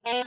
Good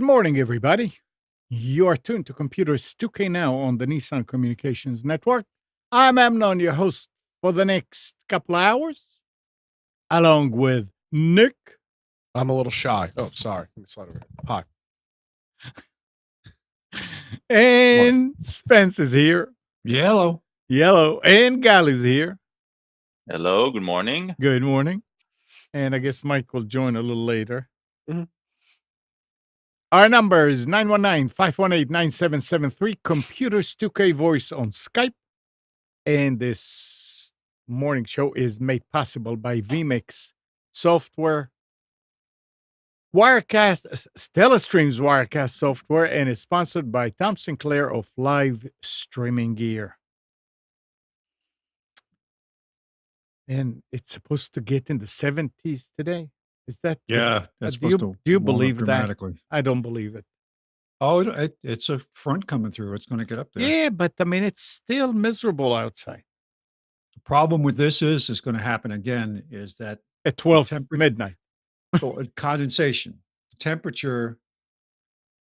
morning, everybody. You are tuned to Computers 2K Now on the Nissan Communications Network. I'm Amnon, your host for the next couple of hours, along with Nick. I'm a little shy. Oh, sorry. Let me slide over. Hi. And Spence is here. Yellow. And Galley's here. Hello, good morning. Good morning. And I guess Mike will join a little later. Mhm. Our number is 919-518-9773. Computers 2K Voice on Skype. And this morning show is made possible by vMix software, Wirecast, Stellastream's Wirecast software, and is sponsored by Tom Sinclair of Live Streaming Gear. And it's supposed to get in the 70s today. Is that? Yeah, that's do supposed you to warm up believe that? dramatically. I don't believe it. Oh, it's a front coming through. It's going to get up there. Yeah, but I mean, it's still miserable outside. The problem with this is going to happen again is that At 12 midnight. so condensation. The temperature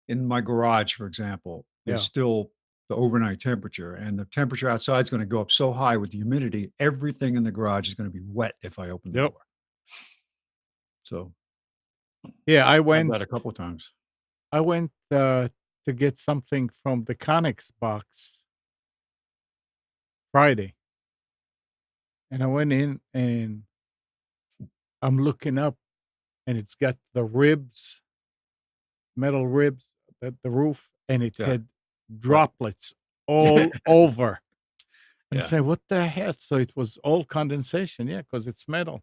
in my garage, for example, is still the overnight temperature, and the temperature outside is going to go up so high with the humidity. Everything in the garage is going to be wet if I open the door. So, yeah, I I've went done that a couple of times. I went to get something from the Connex box Friday. And I went in and I'm looking up and it's got the ribs, metal ribs at the roof, and it had droplets all over. And I say, what the hell? So it was all condensation, because it's metal.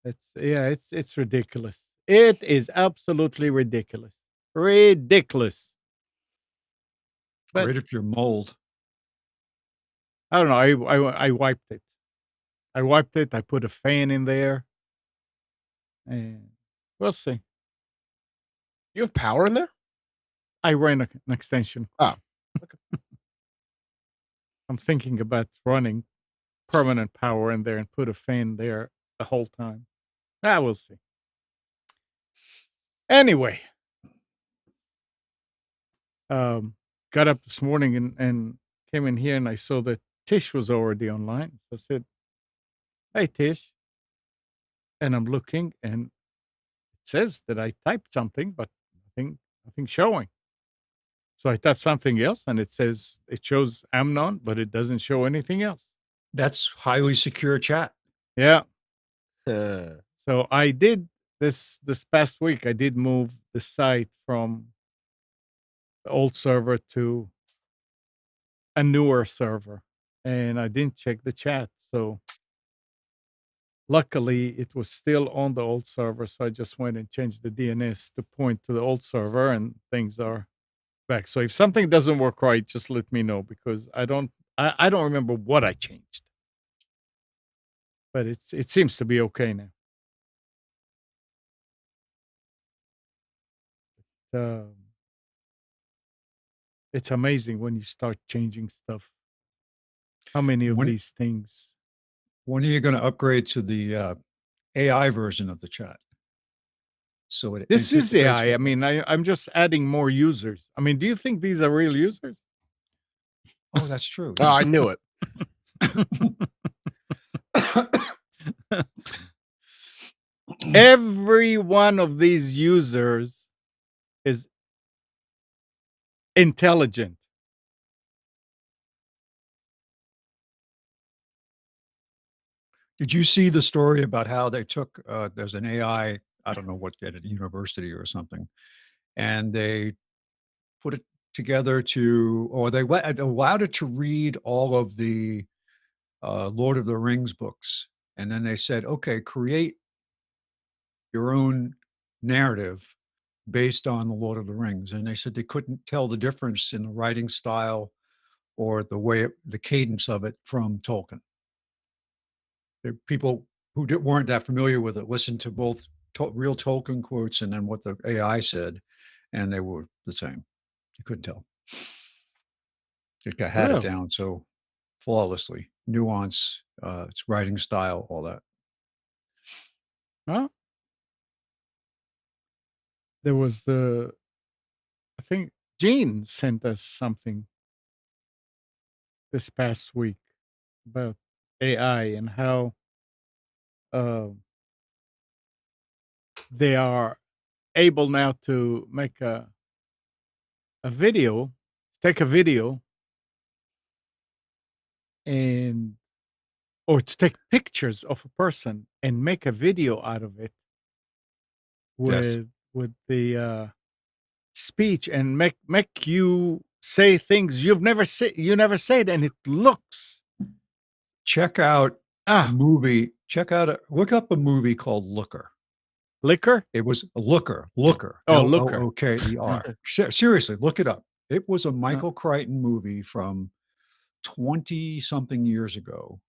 It's ridiculous. It is absolutely ridiculous. Ridiculous. But Great if you're mold. I don't know. I wiped it. I put a fan in there. And we'll see. You have power in there? I ran an extension. Oh, okay. I'm thinking about running permanent power in there and put a fan there the whole time. We'll see. Anyway, got up this morning and came in here and I saw that Tish was already online. So I said, hey, Tish. And I'm looking and it says that I typed something, but nothing showing. So I typed something else and it shows Amnon, but it doesn't show anything else. That's highly secure chat. Yeah. So I did this past week. I did move the site from the old server to a newer server, and I didn't check the chat. So luckily, it was still on the old server. So I just went and changed the DNS to point to the old server, and things are back. So if something doesn't work right, just let me know because I don't remember what I changed, but it seems to be okay now. It's amazing when you start changing stuff. How many of these things? When are you going to upgrade to the AI version of the chat? So This is AI. I mean, I'm just adding more users. I mean, do you think these are real users? Oh, that's true. Oh, I knew it. Every one of these users is intelligent. Did you see the story about how they took, there's an AI, I don't know what, at a university or something, and they put it together or they allowed it to read all of the Lord of the Rings books. And then they said, okay, create your own narrative based on the Lord of the Rings. And they said they couldn't tell the difference in the writing style or the cadence of it from Tolkien. People who weren't that familiar with it listened to both real Tolkien quotes and then what the AI said, and they were the same. You couldn't tell. It had it Well, down so flawlessly. Nuance, its writing style, all that. huh? There was I think Gene sent us something this past week about AI and how uh, they are able now to make a video, take a video, and or to take pictures of a person and make a video out of it Yes. with the speech and make you say things you never said, and it looks Check out a ah movie. Look up a movie called Looker. liquor. It was Looker, Looker, Oh, Looker. Looker. Seriously, look it up. It was a Uh, Michael Crichton movie from 20 something years ago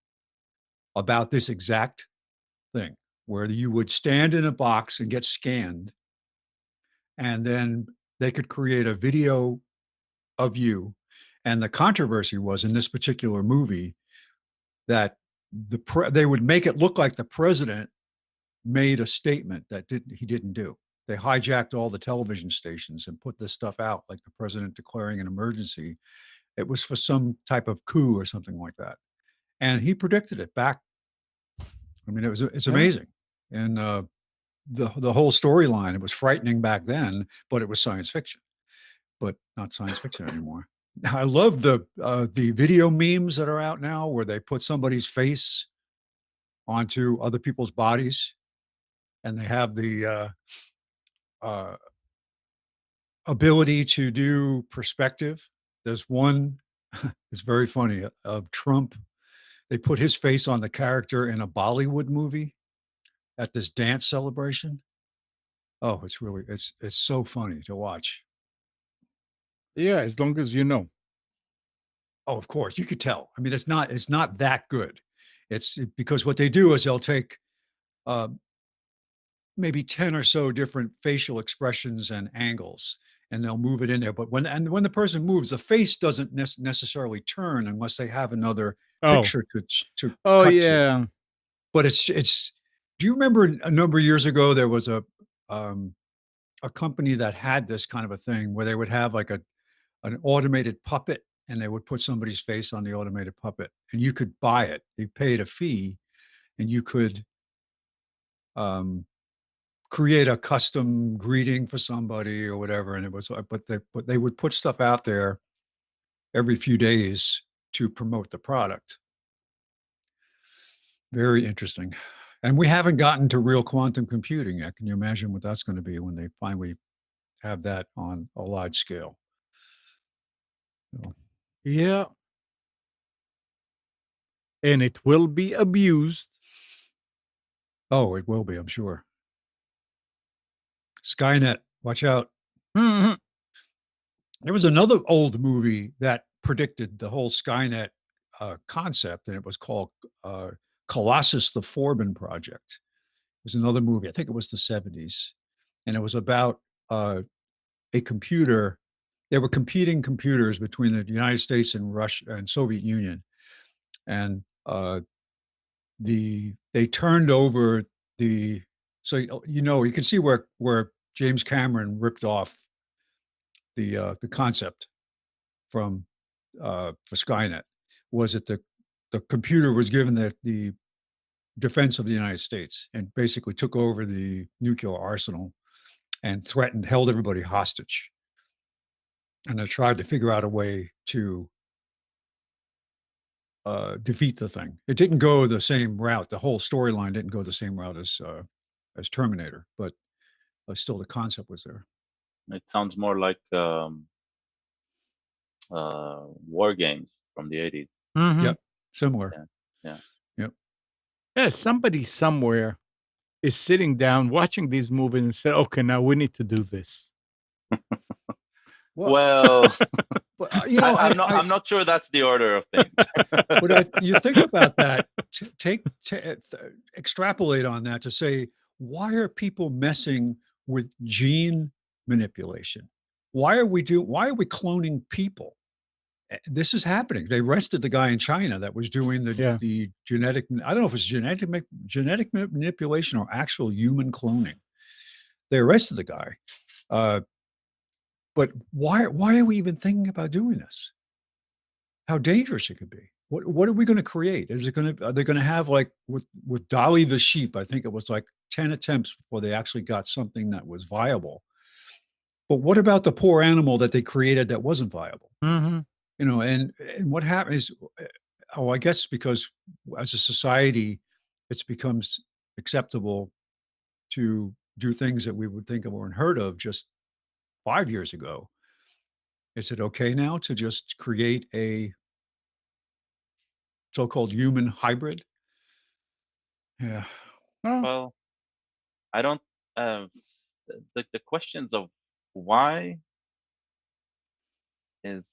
about this exact thing, where you would stand in a box and get scanned, and then they could create a video of you. And the controversy was in this particular movie that they would make it look like the president made a statement that he didn't do. They hijacked all the television stations and put this stuff out, like the president declaring an emergency. It was for some type of coup or something like that, and he predicted it back. I mean, it's yeah. amazing, and the whole storyline. It was frightening back then, but it was science fiction, but not science fiction anymore. I love the video memes that are out now, where they put somebody's face onto other people's bodies, and they have the uh, ability to do perspective. There's one, it's very funny, of Trump. They put his face on the character in a Bollywood movie at this dance celebration. Oh, it's so funny to watch. Yeah, as long as you know. Oh, of course, you could tell. I mean, it's not that good. Because what they do is they'll take uh, maybe 10 or so different facial expressions and angles, and they'll move it in there. But when the person moves, the face doesn't necessarily turn unless they have another Oh, picture to oh cut to. yeah. But it's. Do you remember a number of years ago there was a company that had this kind of a thing where they would have like an automated puppet, and they would put somebody's face on the automated puppet, and you could buy it. You paid a fee, and you could um, create a custom greeting for somebody or whatever. And it was, but they would put stuff out there every few days to promote the product. Very interesting. And we haven't gotten to real quantum computing yet. Can you imagine what that's going to be when they finally have that on a large scale? So, Yeah. And it will be abused. oh, it will be, I'm sure. Skynet, watch out. Mhm. There was another old movie that predicted the whole Skynet concept, and it was called Colossus: The Forbin Project. It was another movie. I think it was the 70s, and it was about a computer. There were competing computers between the United States and Russia and Soviet Union, and they turned over the. So you can see where James Cameron ripped off the concept from for Skynet, was that the computer was given the defense of the United States and basically took over the nuclear arsenal and held everybody hostage. And they tried to figure out a way to defeat the thing. It didn't go the same route. The whole storyline didn't go the same route as Terminator, but still the concept was there. It sounds more like war games from the 80s. Yep, similar. Yeah, somebody somewhere is sitting down watching these movies and said, "Okay, now we need to do this." Well, but, you know, I'm not sure that's the order of things. But you think about that, extrapolate on that to say, why are people messing with gene manipulation? Why are we cloning people? This is happening. They arrested the guy in China that was doing the genetic. I don't know if it's genetic manipulation or actual human cloning. They arrested the guy. But why are we even thinking about doing this? How dangerous it could be. What are we going to create? Are they going to have, like with Dolly the sheep? I think it was like 10 attempts before they actually got something that was viable. But what about the poor animal that they created that wasn't viable? You know, and what happens? I guess because as a society, it's becomes acceptable to do things that we would think were unheard of just 5 years ago. Is it okay now to just create a so-called human hybrid? Yeah. Well, I don't. The questions of why is.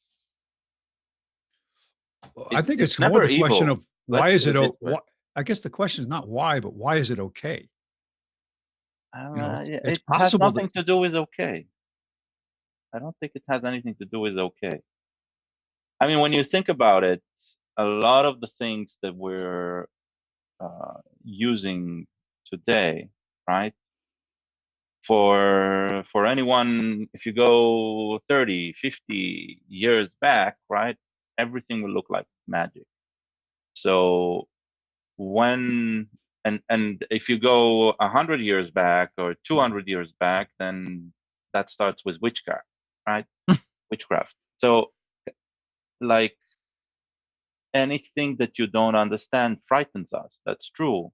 I think it's never more the question evil. of why Let's is it? put it this way. I guess the question is not why, but why is it okay? It's It has possible nothing to do with okay. I don't think it has anything to do with okay. I mean, when you think about it, a lot of the things that we're using today, right? For anyone, if you go 30, 50 years back, right, everything will look like magic. So when and if you go 100 years back or 200 years back, then that starts with witchcraft, right? Witchcraft. So like anything that you don't understand frightens us. That's true.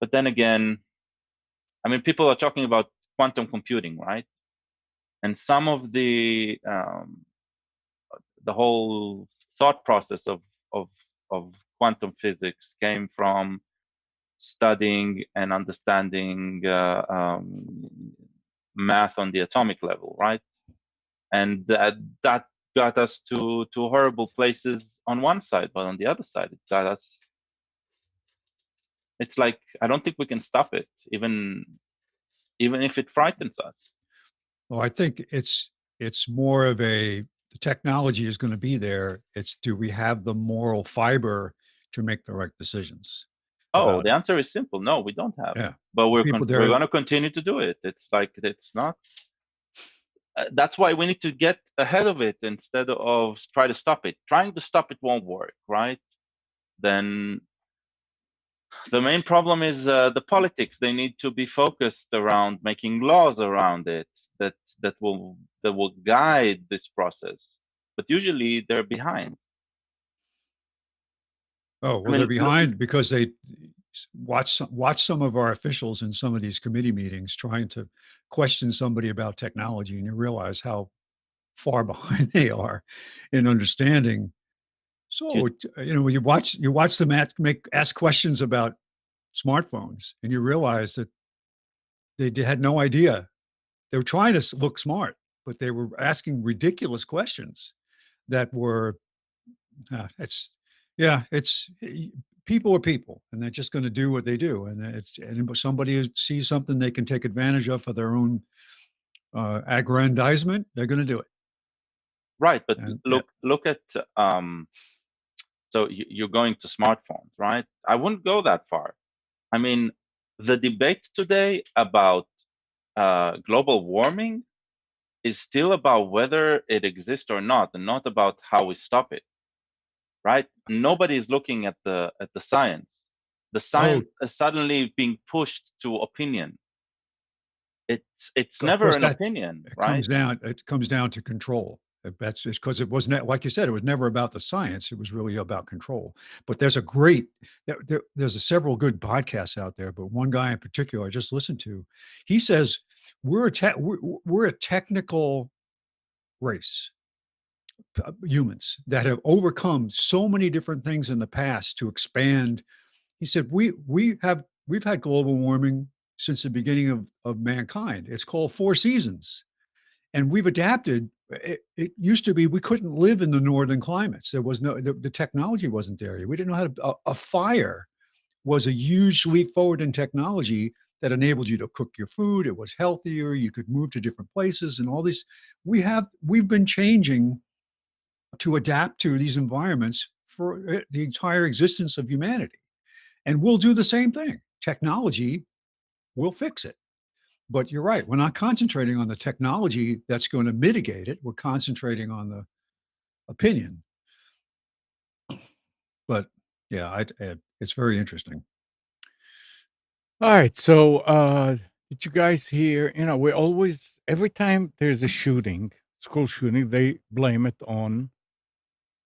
But then again, I mean, people are talking about quantum computing, right? And some of the whole thought process of quantum physics came from studying and understanding math on the atomic level, right? And that got us to horrible places on one side, but on the other side, it got us. It's like I don't think we can stop it, even if it frightens us. Well, I think it's more of the technology is going to be there. It's do we have the moral fiber to make the right decisions? Oh, the answer is simple. No, we don't have. Yeah. But we're going to continue to do it. It's like it's not. That's why we need to get ahead of it instead of try to stop it. Trying to stop it won't work, right? Then the main problem is the politics. They need to be focused around making laws around it that will guide this process. But usually they're behind. Oh, well, they're behind because they watch some of our officials in some of these committee meetings trying to question somebody about technology, and you realize how far behind they are in understanding. So, when you watch them ask questions about smartphones, and you realize that they had no idea. They were trying to look smart, but they were asking ridiculous questions that were, people are people, and they're just going to do what they do. And somebody who sees something they can take advantage of for their own aggrandizement, they're going to do it. Right, but look at so you're going to smartphones, right? I wouldn't go that far. I mean, the debate today about global warming is still about whether it exists or not, and not about how we stop it. Right? Nobody is looking at the science. The science is suddenly being pushed to opinion. It's never an opinion, right? It comes down to control. That's just because it wasn't, like you said, it was never about the science. It was really about control. But there's several good podcasts out there, but one guy in particular I just listened to, he says we're a technical race, humans that have overcome so many different things in the past to expand. He said we've had global warming since the beginning of mankind. It's called 4 seasons. And we've adapted. It used to be we couldn't live in the northern climates. There was the technology wasn't there. We didn't know how to. A fire was a huge leap forward in technology that enabled you to cook your food. It was healthier. You could move to different places, and all this. We've been changing to adapt to these environments for the entire existence of humanity, and we'll do the same thing. Technology will fix it. But you're right. We're not concentrating on the technology that's going to mitigate it. We're concentrating on the opinion. But yeah, it's very interesting. All right. So, did you guys hear? We always, every time there's a shooting, school shooting, they blame it on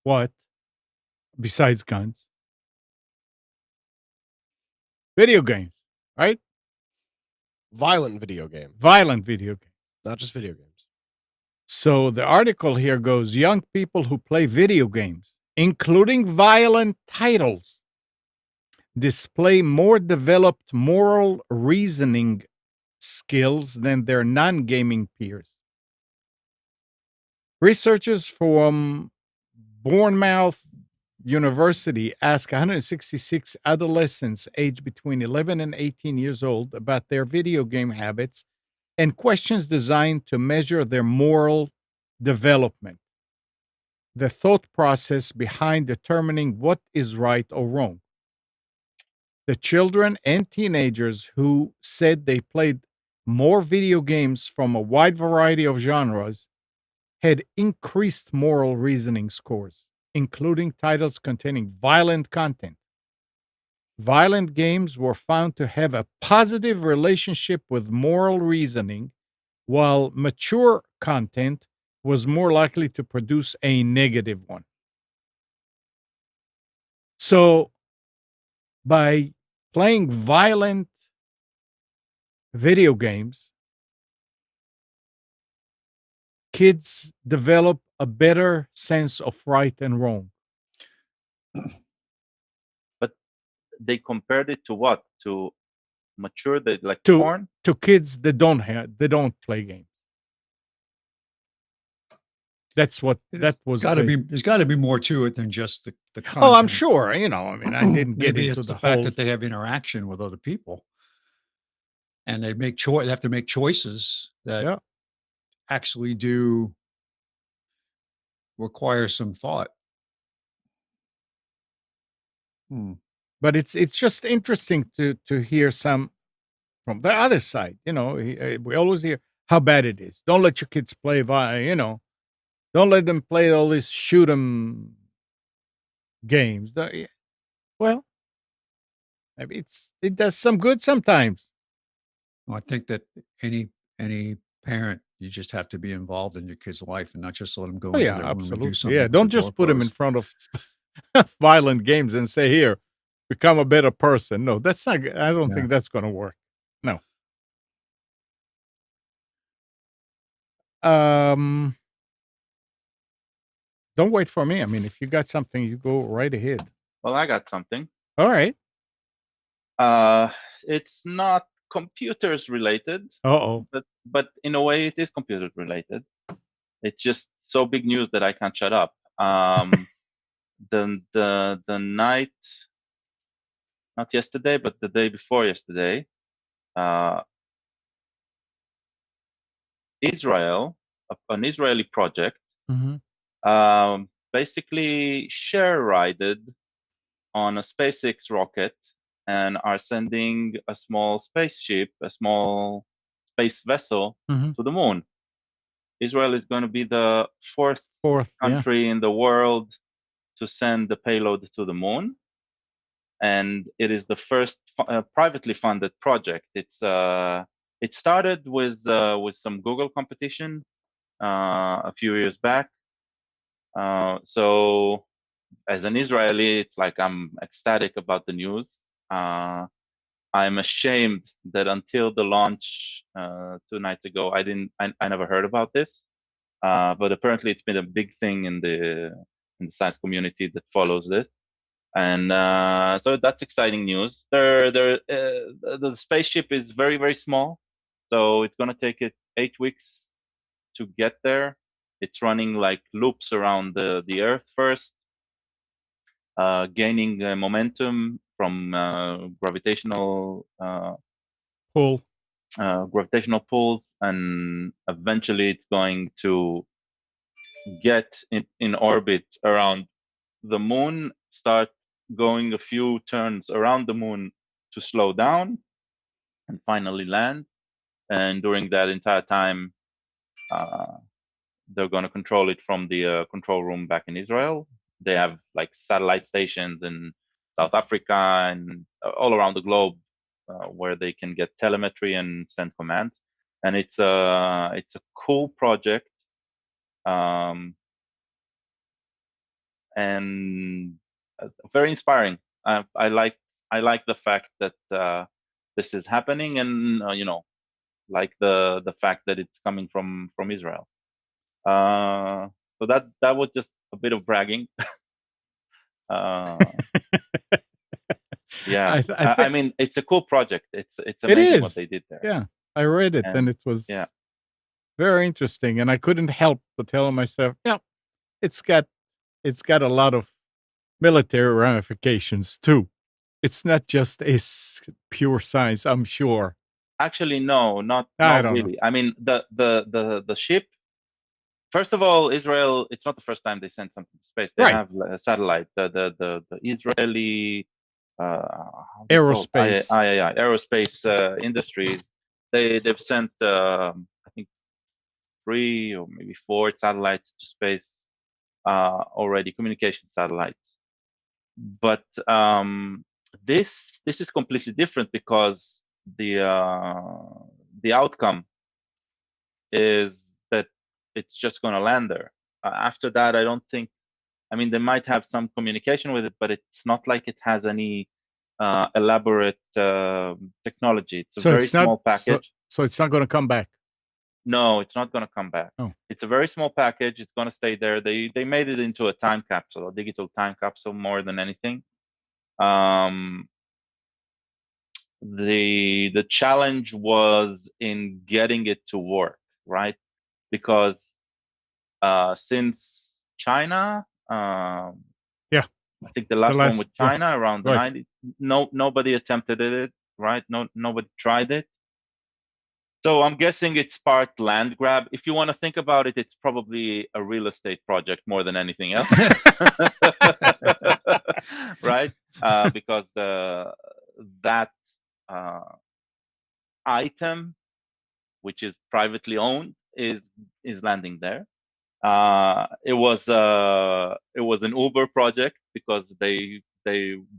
what? Besides guns? Video games, right? Violent video game, Violent video games. not just video games. So the article here goes, young people who play video games, including violent titles, display more developed moral reasoning skills than their non-gaming peers. Researchers from Bournemouth University asked 166 adolescents aged between 11 and 18 years old about their video game habits and questions designed to measure their moral development, the thought process behind determining what is right or wrong. The children and teenagers who said they played more video games from a wide variety of genres had increased moral reasoning scores, including titles containing violent content. Violent games were found to have a positive relationship with moral reasoning, while mature content was more likely to produce a negative one. So, by playing violent video games, kids develop a better sense of right and wrong. But they compared it to what? To mature, like To porn? to kids that don't play games. That's what that was. There's got to be more to it than just the content. Oh, I'm sure. I mean, I didn't get Maybe into it's the fact whole. that they have interaction with other people, and they have to make choices that Yeah. actually do require some thought. But it's just interesting to hear some from the other side. We always hear how bad it is. Don't let your kids play don't let them play all these shoot 'em games. Well, maybe it does some good sometimes. Well, I think that any parent, you just have to be involved in your kid's life and not just let them go Oh into yeah, their room and do absolutely. something. Yeah, with don't the just door put them in closed. front of violent games and say, "Here, become a better person." No, that's not. I don't think that's going to work. No. Don't wait for me. I mean, if you got something, you go right ahead. Well, I got something. All right. It's not computers related, Uh-oh. but in a way it is computer related. It's just so big news that I can't shut up. The night, not yesterday, but the day before yesterday, Israel, an Israeli project, basically share rided on a SpaceX rocket and are sending a small spaceship, a small space vessel to the moon. Israel is going to be the fourth country in the world to send the payload to the moon, and it is the first privately funded project. It started with some Google competition a few years back, So as an Israeli, it's like I'm ecstatic about the news. I'm ashamed that until the launch 2 nights ago, I never heard about this. But apparently, it's been a big thing in the science community that follows this, and so that's exciting news. The spaceship is very, very small, so it's going to take it 8 weeks to get there. It's running like loops around the Earth first, gaining momentum from gravitational Pull. gravitational pulls, and eventually it's going to get in orbit around the moon, start going a few turns around the moon to slow down, and finally land. And during that entire time, they're going to control it from the control room back in Israel. They have like satellite stations in South Africa and all around the globe where they can get telemetry and send commands. And it's a cool project, and very inspiring. I like the fact that this is happening, and like the fact that it's coming from Israel. So that was just a bit of bragging. Yeah, I mean, it's a cool project. It's amazing what they did there. Yeah, I read it, and it was very interesting, and I couldn't help but tell myself, yeah, it's got a lot of military ramifications too. It's not just a pure science, I'm sure. Actually, no, not really. Know. I mean, the ship. First of all, Israel, it's not the first time they sent something to space. They have a satellite, the Israeli aerospace aerospace industries. They've sent I think 3 or maybe 4 satellites to space already, communication satellites. But this is completely different, because the outcome is that it's just going to land there. After that, I don't think. I mean, they might have some communication with it, but it's not like it has any elaborate technology. It's a very small package. So it's not going to come back. No, it's not going to come back. Oh. It's a very small package. It's going to stay there. They made it into a time capsule, a digital time capsule, more than anything. The challenge was in getting it to work, right? Because since China, I think the last one with China around the 90s, nobody attempted it, right? Nobody tried it. So I'm guessing it's part land grab. If you want to think about it, it's probably a real estate project more than anything else, right? Because that item, which is privately owned, is landing there. It was an Uber project, because they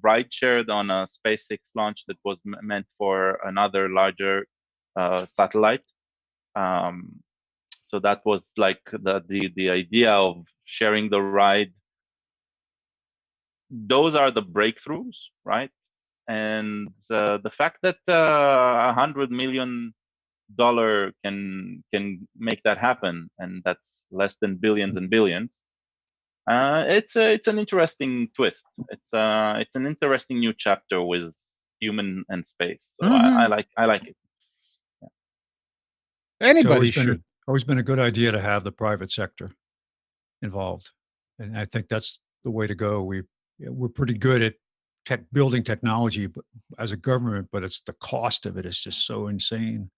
ride shared on a SpaceX launch that was meant for another larger satellite. So that was like the idea of sharing the ride. Those are the breakthroughs, right? And the fact that $100 million can make that happen, and that's less than billions and billions. It's an interesting twist. It's an interesting new chapter with human and space. So I like it. Yeah. Anybody should. Always been a good idea to have the private sector involved, and I think that's the way to go. We're pretty good at building technology as a government, but it's the cost of it is just so insane.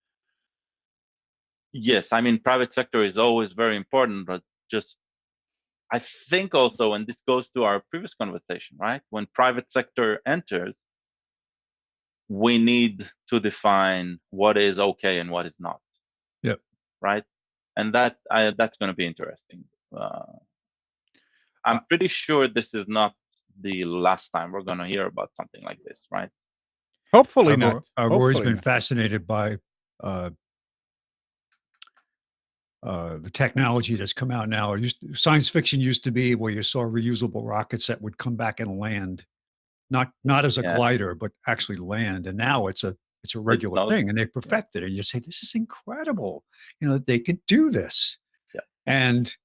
Yes, I mean, private sector is always very important, but just I think also, and this goes to our previous conversation, right? When private sector enters, we need to define what is okay and what is not. Yep. Right, and that's going to be interesting. I'm pretty sure this is not the last time we're going to hear about something like this, right? Hopefully not. I've always been fascinated by the technology that's come out now. Science fiction used to be where you saw reusable rockets that would come back and land, not as a Yeah. glider, but actually land. And now it's a regular not- thing, and they perfected it. And you say, this is incredible. You know, they could do this. Yeah. And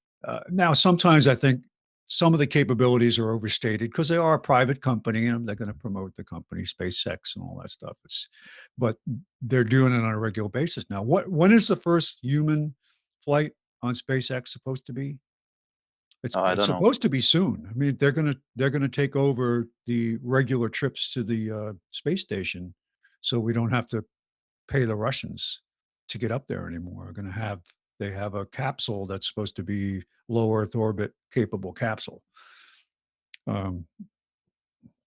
now sometimes I think some of the capabilities are overstated because they are a private company and they're going to promote the company, SpaceX and all that stuff. But they're doing it on a regular basis now. When is the first human flight on SpaceX supposed to be? It's I don't know. supposed to be soon. I mean, they're gonna take over the regular trips to the space station, so we don't have to pay the Russians to get up there anymore. They have a capsule that's supposed to be low Earth orbit capable capsule. But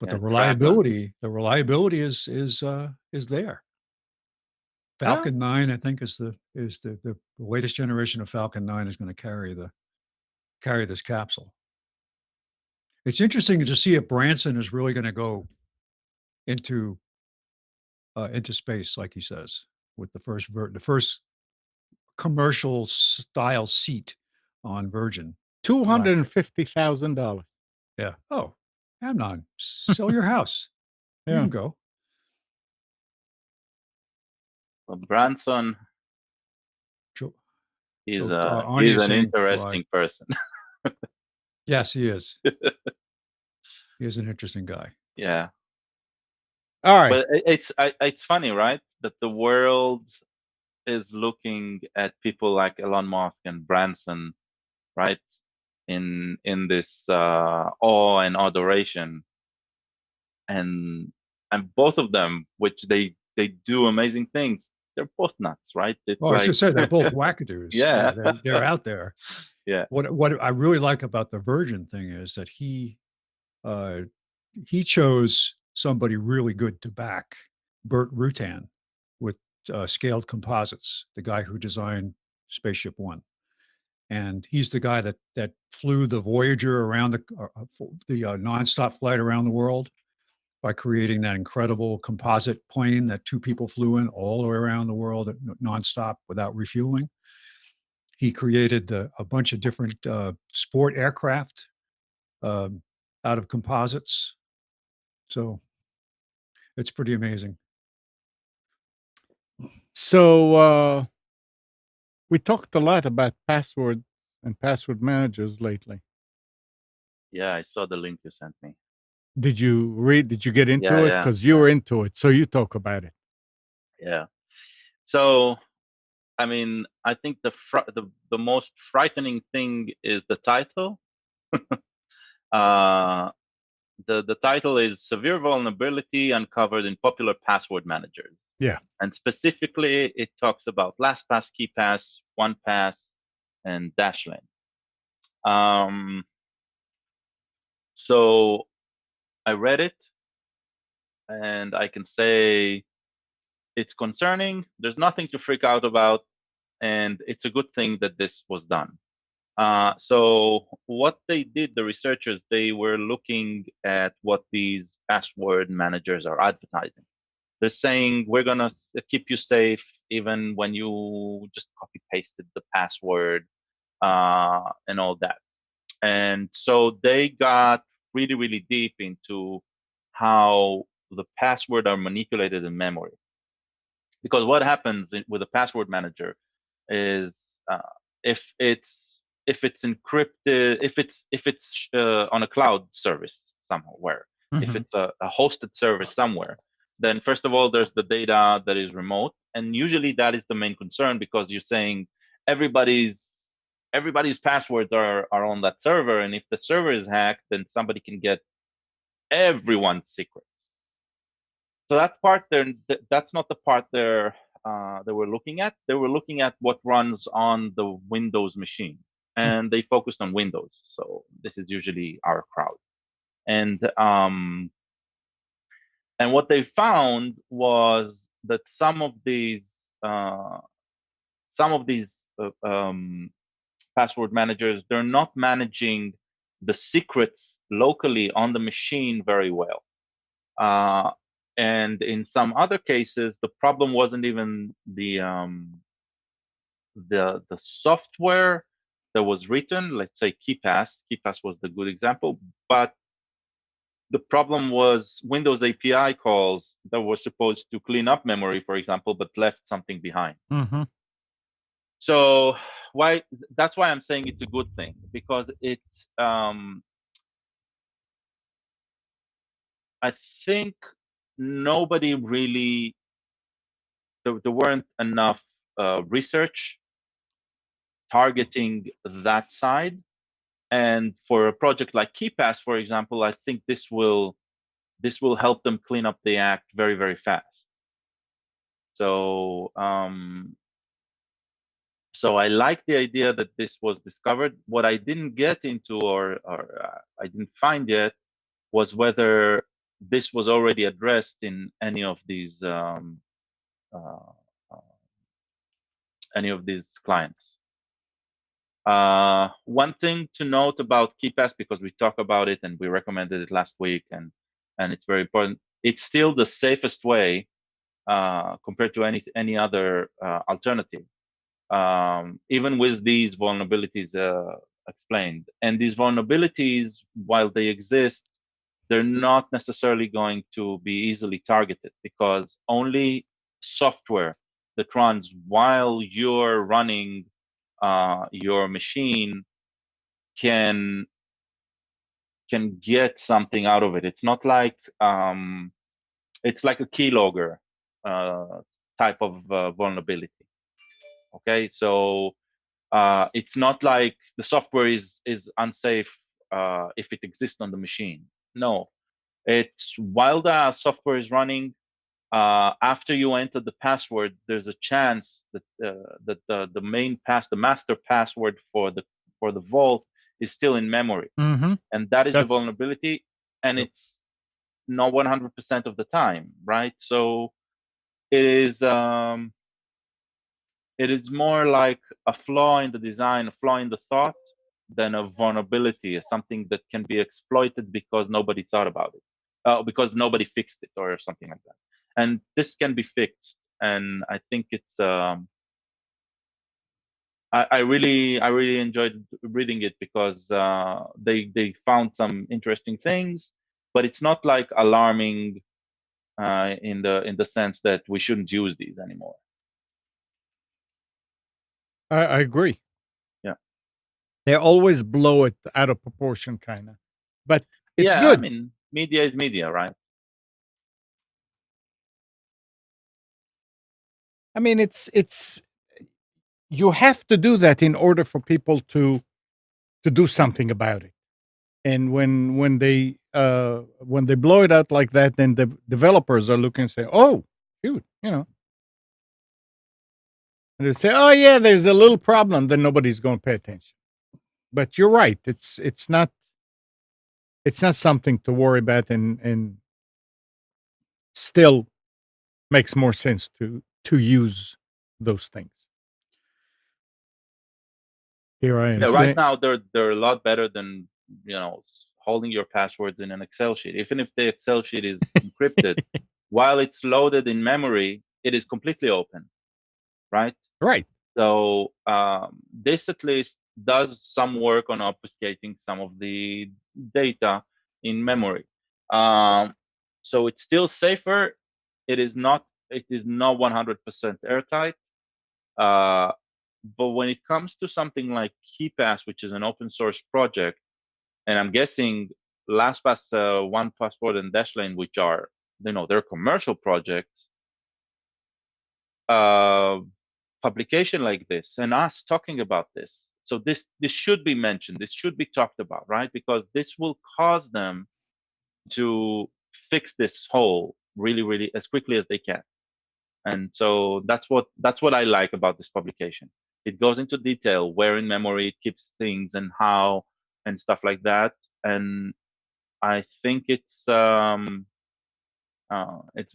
Yeah, the reliability is there. Falcon 9, I think, is the latest generation of Falcon 9 is going to carry this capsule. It's interesting to see if Branson is really going to go into space, like he says, with the first commercial style seat on Virgin. $250,000. Yeah. Oh, Amnon, sell your house. You Yeah. can go. But Branson Jo- is So, he's Anya's an saying interesting person. Yes, he is. He is an interesting guy. Yeah. All right. But it's funny, right? That the world is looking at people like Elon Musk and Branson, right? In this awe and adoration, and both of them, which they do amazing things. They're both nuts, right? It's Well, I like, should say they're both wackadoos. Yeah. They're out there. Yeah. What I really like about the Virgin thing is that he chose somebody really good to back, Burt Rutan, with Scaled Composites, the guy who designed Spaceship One, and he's the guy that flew the Voyager around the nonstop flight around the world by creating that incredible composite plane that two people flew in all the way around the world nonstop without refueling. He created a bunch of different sport aircraft out of composites. So it's pretty amazing. So we talked a lot about password and password managers lately. Yeah, I saw the link you sent me. Did you read? Did you get into Yeah, it? yeah, Because you were into it. So you talk about it. Yeah. So, I mean, I think the most frightening thing is the title. The title is Severe Vulnerability Uncovered in Popular Password Managers. Yeah. And specifically, it talks about LastPass, KeePass, OnePass, and Dashlane. So I read it, and I can say it's concerning. There's nothing to freak out about, and it's a good thing that this was done. So what they did, the researchers, they were looking at what these password managers are advertising. They're saying, we're going to keep you safe even when you just copy pasted the password and all that. And so they got really, really deep into how the password are manipulated in memory. Because what happens with a password manager is if it's encrypted, if it's on a cloud service somewhere, if it's a hosted service somewhere, then first of all, there's the data that is remote, and usually that is the main concern because you're saying everybody's passwords are on that server, and if the server is hacked, then somebody can get everyone's secrets. So that part, that's not the part they were looking at. They were looking at what runs on the Windows machine, and they focused on Windows. So this is usually our crowd. And what they found was that some of these password managers, they're not managing the secrets locally on the machine very well. And in some other cases, the problem wasn't even the the software that was written, let's say KeyPass was the good example, but the problem was Windows API calls that were supposed to clean up memory, for example, but left something behind. Mm-hmm. So that's why I'm saying it's a good thing, because it I think nobody really there weren't enough research targeting that side. And for a project like KeyPass, for example, I think this will help them clean up the act very, very fast. So so I like the idea that this was discovered. What I didn't get into, or I didn't find yet, was whether this was already addressed in any of these clients. One thing to note about KeyPass, because we talked about it and we recommended it last week, and it's very important. It's still the safest way compared to any other alternative, even with these vulnerabilities explained. And these vulnerabilities, while they exist, they're not necessarily going to be easily targeted, because only software that runs while you're running your machine can get something out of it. It's not like it's like a keylogger type of vulnerability. Okay, so it's not like the software is unsafe if it exists on the machine. No, it's while the software is running. After you enter the password, there's a chance that the master password for the vault is still in memory, and that is a vulnerability, and it's not 100% of the time, right? So it is more like a flaw in the design, a flaw in the thought, than a vulnerability, something that can be exploited because nobody thought about it, because nobody fixed it or something like that. And this can be fixed, and I think it's I really enjoyed reading it, because they found some interesting things, but it's not like alarming in the sense that we shouldn't use these anymore. I agree. Yeah, they always blow it out of proportion, kind of, but it's yeah, good. I mean, media is media, right? I mean, it's you have to do that in order for people to do something about it. And when they blow it out like that, then the developers are looking and say, "Oh, shoot," and they say, "Oh yeah, there's a little problem." Then nobody's going to pay attention. But you're right; it's not something to worry about, and still makes more sense to use those things. Here I am. Yeah, right now they're a lot better than holding your passwords in an Excel sheet. Even if the Excel sheet is encrypted, while it's loaded in memory, it is completely open, right? Right. So this at least does some work on obfuscating some of the data in memory. So it's still safer. It is not 100% airtight. But when it comes to something like KeyPass, which is an open source project, and I'm guessing LastPass, 1Password, and Dashlane, which are they're commercial projects, publication like this and us talking about this, so this should be mentioned, this should be talked about, right? Because this will cause them to fix this hole really, really as quickly as they can. And so that's what I like about this publication. It goes into detail where in memory it keeps things and how and stuff like that. And I think it's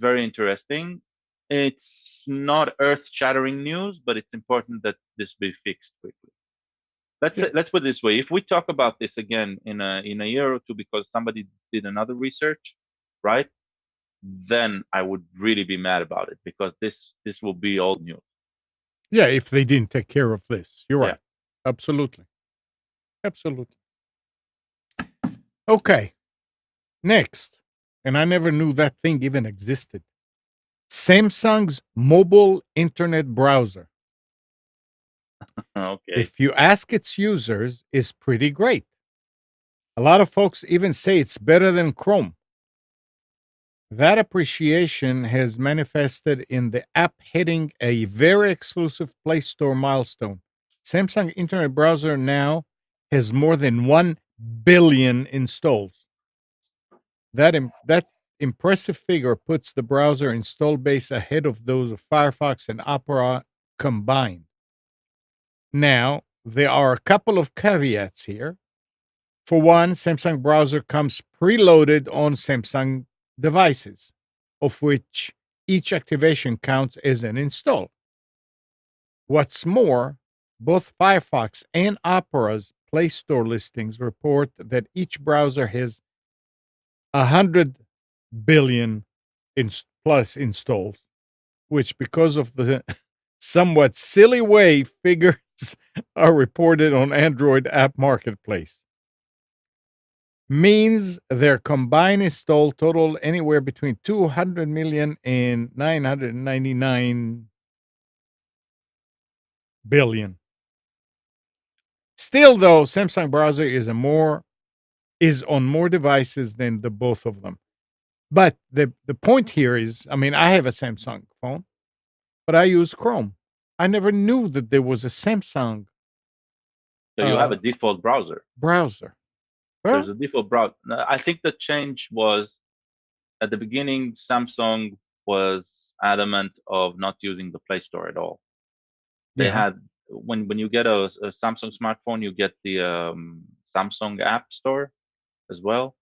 very interesting. It's not earth-shattering news, but it's important that this be fixed quickly. Let's put it this way: if we talk about this again in a year or two because somebody did another research, right? Then I would really be mad about it, because this will be old news. Yeah, if they didn't take care of this. You're Yeah. right. Absolutely. Absolutely. Okay. Next. And I never knew that thing even existed. Samsung's mobile internet browser, Okay. if you ask its users, is pretty great. A lot of folks even say it's better than Chrome. That appreciation has manifested in the app hitting a very exclusive Play Store milestone. Samsung Internet Browser now has more than 1 billion installs. That impressive figure puts the browser install base ahead of those of Firefox and Opera combined. Now, there are a couple of caveats here. For one, Samsung browser comes preloaded on Samsung devices, of which each activation counts as an install. What's more, both Firefox and Opera's Play Store listings report that each browser has 100 billion plus installs, which, because of the somewhat silly way figures are reported on Android App Marketplace, means their combined install total anywhere between 200 million and 999 billion. Still, though, Samsung browser is on more devices than the both of them. But the point here is, I mean, I have a Samsung phone, but I use Chrome. I never knew that there was a Samsung So you have a default browser. browser. Well, There's a default browser. I think the change was at the beginning, Samsung was adamant of not using the Play Store at all. They yeah. had when you get a Samsung smartphone, you get the Samsung App Store as well,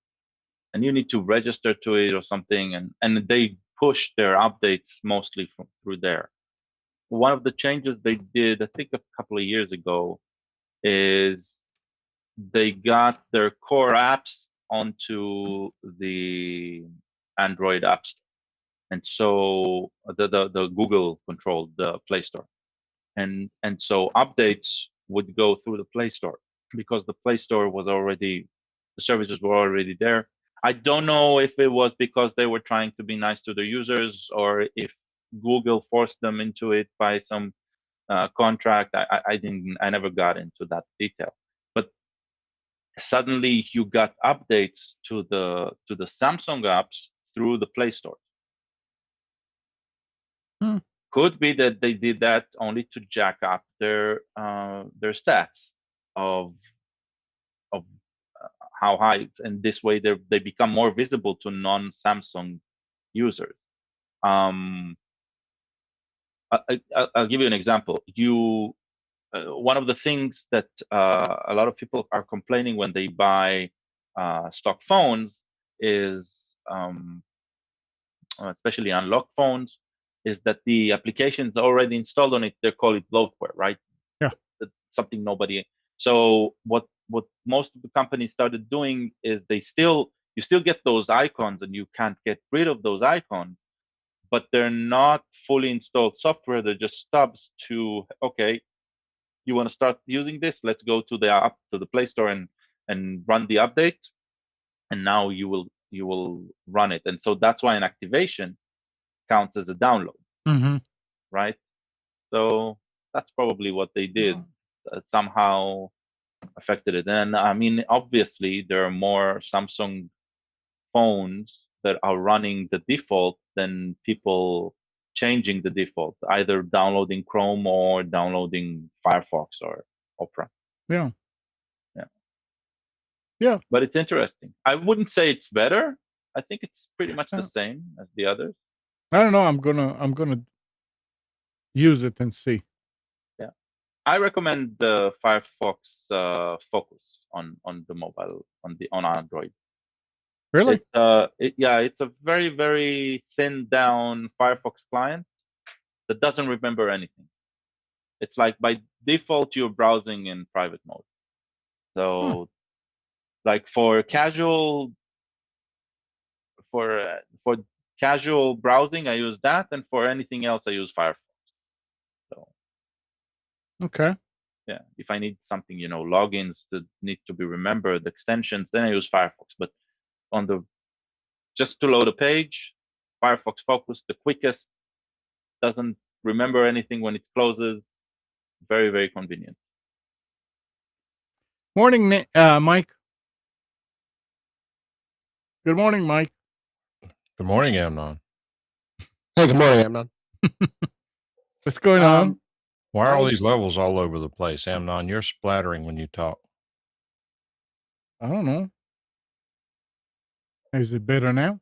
and you need to register to it or something, and they push their updates mostly through there. One of the changes they did, I think, a couple of years ago, is they got their core apps onto the Android App Store, and so the Google controlled the Play Store, and so updates would go through the Play Store because the Play Store was already, the services were already there. I don't know if it was because they were trying to be nice to their users or if Google forced them into it by some contract. I never got into that detail, but suddenly you got updates to the Samsung apps through the Play Store. Could be that they did that only to jack up their stats of how high, and this way they become more visible to non-Samsung users. I'll give you an example. One of the things that a lot of people are complaining when they buy stock phones is, especially unlocked phones, is that the applications already installed on it, they call it bloatware, right? Yeah. Something nobody. So what most of the companies started doing is you still get those icons and you can't get rid of those icons, but they're not fully installed software. They're just stubs to, okay, you want to start using this? Let's go to the app, to the Play Store and run the update. And now you will run it. And so that's why an activation counts as a download, right? So that's probably what they did. Somehow affected it. And I mean, obviously, there are more Samsung phones that are running the default than people changing the default, either downloading Chrome or downloading Firefox or Opera. Yeah. Yeah. Yeah. But it's interesting. I wouldn't say it's better. I think it's pretty much the same as the others. I don't know. I'm gonna use it and see. Yeah, I recommend the Firefox Focus on the mobile, on Android. Really? It's a very, very thinned down Firefox client that doesn't remember anything. It's like by default you're browsing in private mode. So, like for casual browsing, I use that, and for anything else, I use Firefox. So Okay. Yeah, if I need something, logins that need to be remembered, extensions, then I use Firefox. But on the just to load a page, Firefox Focus, the quickest, doesn't remember anything when it closes. Very, very convenient. Morning, Mike. Good morning, Mike. Good morning, Amnon. Hey, good morning, Amnon. What's going on? Why are all I these just- levels all over the place, Amnon? You're splattering when you talk. I don't know. Is it better now?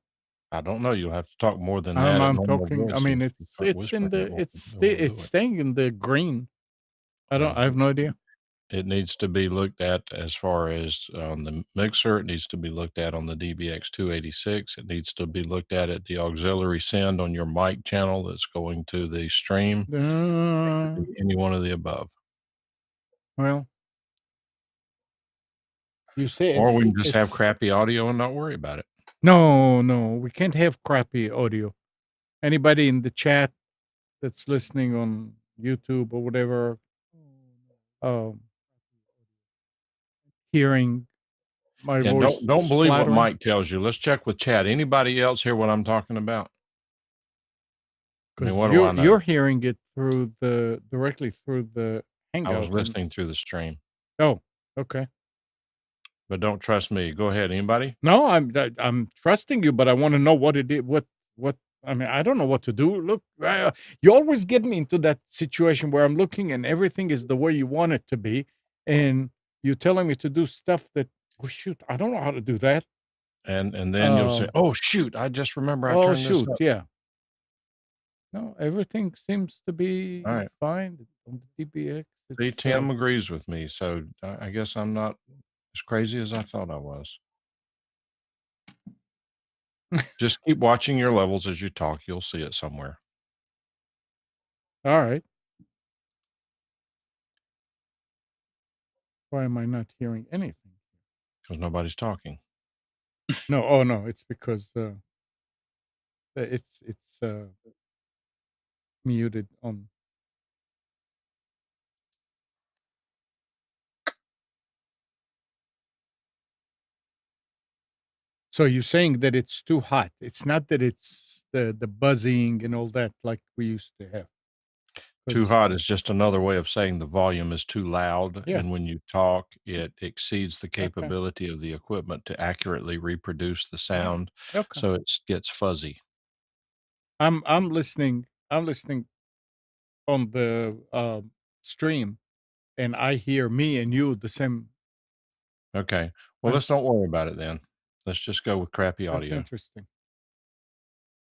I don't know. You'll have to talk more than I don't that. know. at I'm normal talking. I voice. mean, If you it's start it's in whispering, the it won't- it's it won't do it's it. staying in the green. I have no idea. It needs to be looked at as far as on the mixer. It needs to be looked at on the DBX 286. It needs to be looked at the auxiliary send on your mic channel that's going to the stream. Any one of the above. Well, you say Or we it's can just have it's- crappy audio and not worry about it. No, we can't have crappy audio. Anybody in the chat that's listening on YouTube or whatever, hearing my Yeah, voice. don't believe what splattering, Mike tells you. Let's check with Chad. Anybody else hear what I'm talking about? I mean, because what do I know? you're hearing it directly through the Hangout. I was listening through the stream, Oh, okay. but don't trust me. Go ahead. Anybody? No, I'm trusting you, but I want to know what it is. What I mean, I don't know what to do. Look, you always get me into that situation where I'm looking and everything is the way you want it to be, and you're telling me to do stuff that, oh shoot, I don't know how to do that. And then you'll say, "Oh shoot, I just remember I Oh turned this shoot, up." yeah. No, everything seems to be All right. fine on the DBX. See, It's, Tim agrees with me, so I guess I'm not as crazy as I thought I was. Just keep watching your levels as you talk. You'll see it somewhere. all right. Why am I not hearing anything? Because nobody's talking. No, oh no, it's because it's muted on. So you're saying that it's too hot. It's not that it's the buzzing and all that like we used to have. Too hot is just another way of saying the volume is too loud. Yeah. And when you talk, it exceeds the capability of the equipment to accurately reproduce the sound. Okay. So it gets fuzzy. I'm listening. I'm listening on the stream, and I hear me and you the same. Okay. Well, let's don't worry about it then. Let's just go with crappy That's audio. interesting.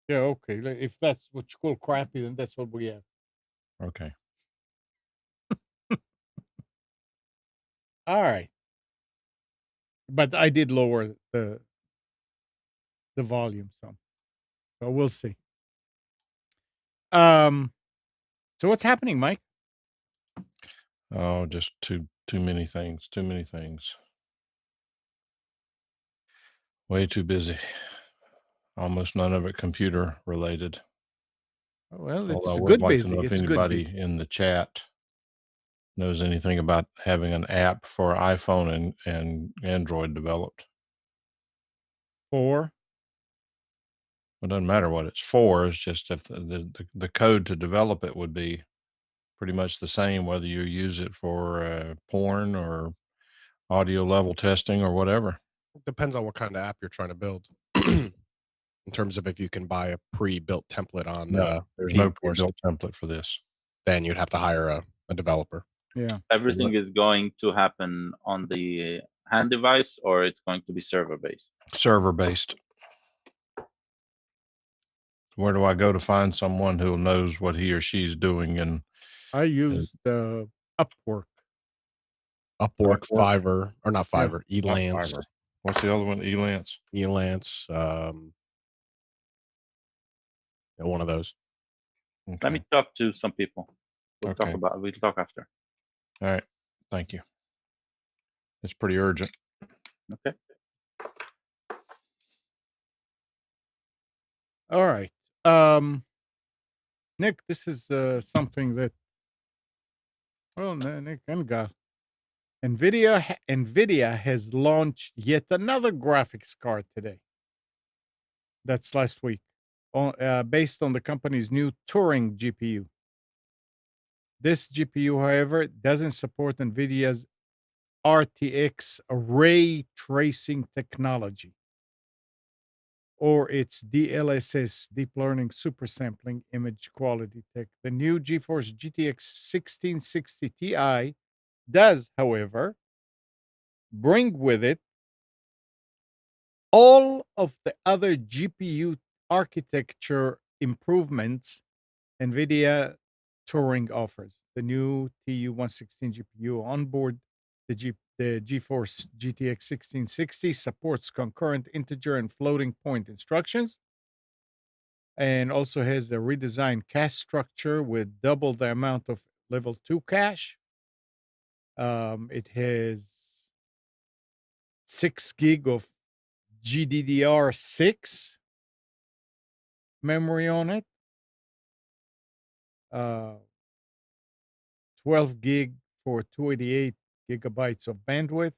Yeah. Okay. If that's what you call crappy, then that's what we have. Okay. All right. But I did lower the volume some, so we'll see. So what's happening, Mike? Oh, just too many things. Too many things. Way too busy. Almost none of it computer related. Well, it's Although I would good like busy. to know if It's good anybody busy. in the chat knows anything about having an app for iPhone and Android developed. For It doesn't matter what it's for. It's just if the code to develop it would be pretty much the same, whether you use it for porn or audio level testing or whatever. Depends on what kind of app you're trying to build. In terms of if you can buy a pre-built template on No, there's Team no Force, pre-built template for this. then you'd have to hire a developer. yeah. Everything is going to happen on the hand device, or it's going to be server based. Server based. Where do I go to find someone who knows what he or she's doing? And I used Upwork. Upwork, Upwork? Fiverr, or not Yeah. Fiverr, Not Elance, Fiverr. What's the other one? Elance. Elance, one of those. Okay. Let me talk to some people. We'll Okay. talk after. All right. Thank you. It's pretty urgent. Okay. All right. Nick, this is something that Well, Nvidia has launched yet another graphics card today. That's last week, based on the company's new Turing GPU. This GPU, however, doesn't support Nvidia's RTX ray tracing technology or its DLSS, deep learning super sampling image quality tech. The new GeForce GTX 1660 Ti does, however, bring with it all of the other GPU architecture improvements NVIDIA Turing offers. The new TU116 GPU on board the GeForce GTX 1660 supports concurrent integer and floating point instructions and also has a redesigned cache structure with double the amount of level 2 cache. It has 6 gig of GDDR6 memory on it. 12 gig for 288 gigabytes of bandwidth.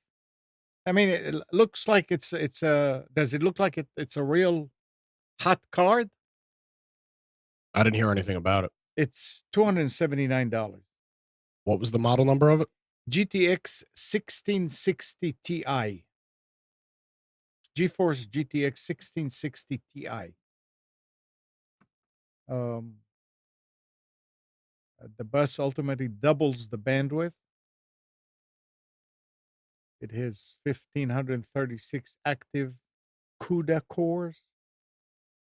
I mean, it looks like it's a. Does it look like it's a real hot card? I didn't hear anything about it. It's $279. What was the model number of it? GTX 1660 Ti. GeForce GTX 1660 Ti. The bus ultimately doubles the bandwidth. It has 1,536 active CUDA cores.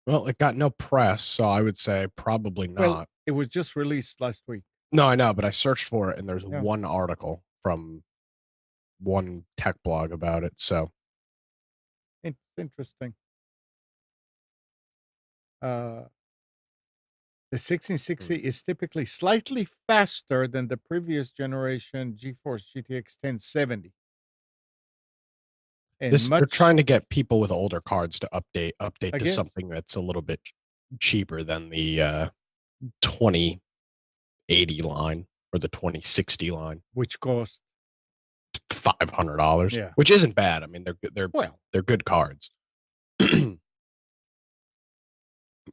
Well, it got no press, so I would say probably not. Well, it was just released last week. No, I know, but I searched for it, and there's Yeah. one article from one tech blog about it. So It's interesting. The 1660 is typically slightly faster than the previous generation GeForce GTX 1070. And they're trying to get people with older cards to update I to guess. something that's a little bit cheaper than the 2080 line or the 2060 line, which cost $500. Yeah. Which isn't bad. I mean, well. they're good cards.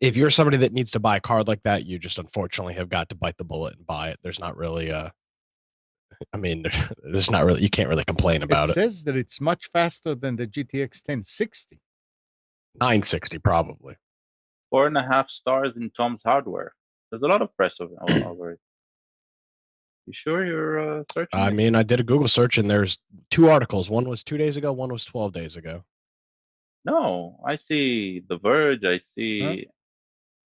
If you're somebody that needs to buy a card like that, you just unfortunately have got to bite the bullet and buy it. There's not really I mean, there's not really, you can't really complain about It it. says that it's much faster than the GTX 1060. 960 probably. 4.5 stars in Tom's Hardware. There's a lot of press over it. You sure you're searching? I mean, I did a Google search and there's 2 articles. One was 2 days ago. One was 12 days ago. No, I see The Verge. I see.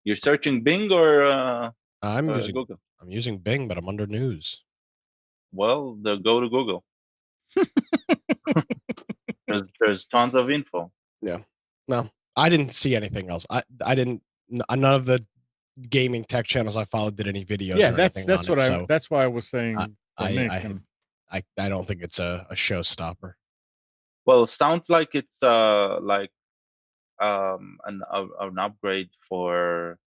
You're searching Bing or I'm using Google? I'm using Bing, but I'm under news. Well, go to Google. There's tons of info. Yeah. No, I didn't see anything else. I didn't. None of the gaming tech channels I followed did any videos. Yeah, or that's anything on what it, I. so That's why I was saying for Nick. I don't think it's a showstopper. Well, sounds like it's like an upgrade for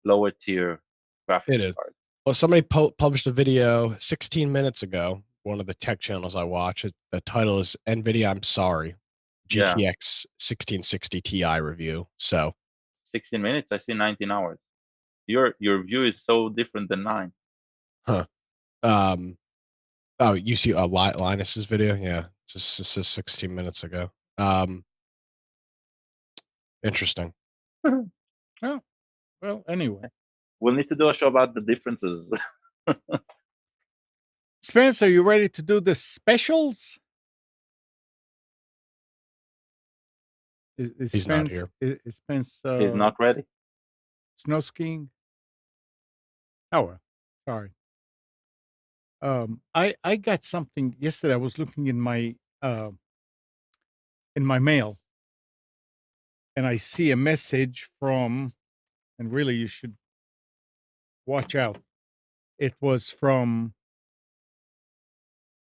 lower tier graphics It is. cards. Well, somebody published a video 16 minutes ago. One of the tech channels I watch. The title is "Nvidia, I'm sorry." Yeah. GTX 1660 Ti review. So 16 minutes. I see 19 hours. Your view is so different than mine. Huh. Oh, you see Linus's video? Yeah, just 16 minutes ago. Interesting. Oh, well, anyway. We'll need to do a show about the differences. Spence, are you ready to do the specials? Is He's Spence, not here. Is Spence He's not ready. Snow skiing? Oh, well, sorry. I got something yesterday. I was looking in my mail, and I see a message from, and really you should watch out. It was from.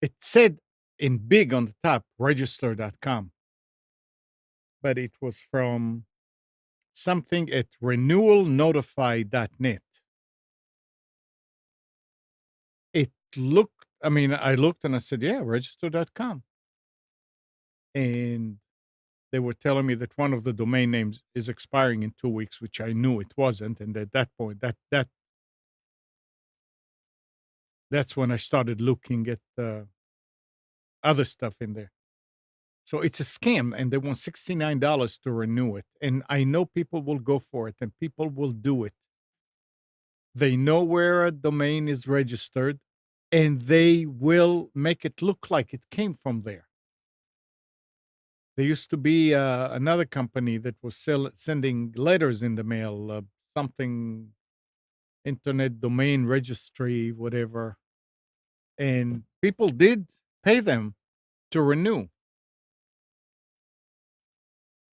It said in big on the top, register.com, but it was from something at renewalnotify.net. It looked I mean, I looked and I said, yeah, register.com. And they were telling me that one of the domain names is expiring in 2 weeks, which I knew it wasn't. And at that point, that's when I started looking at other stuff in there. So it's a scam, and they want $69 to renew it. And I know people will go for it, and people will do it. They know where a domain is registered, and they will make it look like it came from there. There used to be another company that was sending letters in the mail, something internet domain registry, whatever. And people did pay them to renew.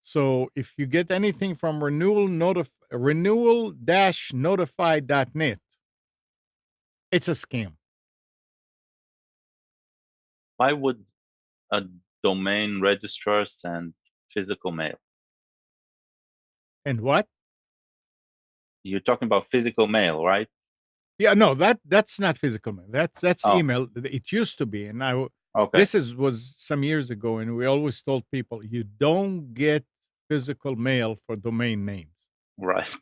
So if you get anything from renewal-notify.net, it's a scam. Why would a domain registrar send physical mail? And what? You're talking about physical mail, right? Yeah, no, that's not physical mail. That's Oh. email. It used to be, and Okay. this was some years ago, and we always told people you don't get physical mail for domain names. Right.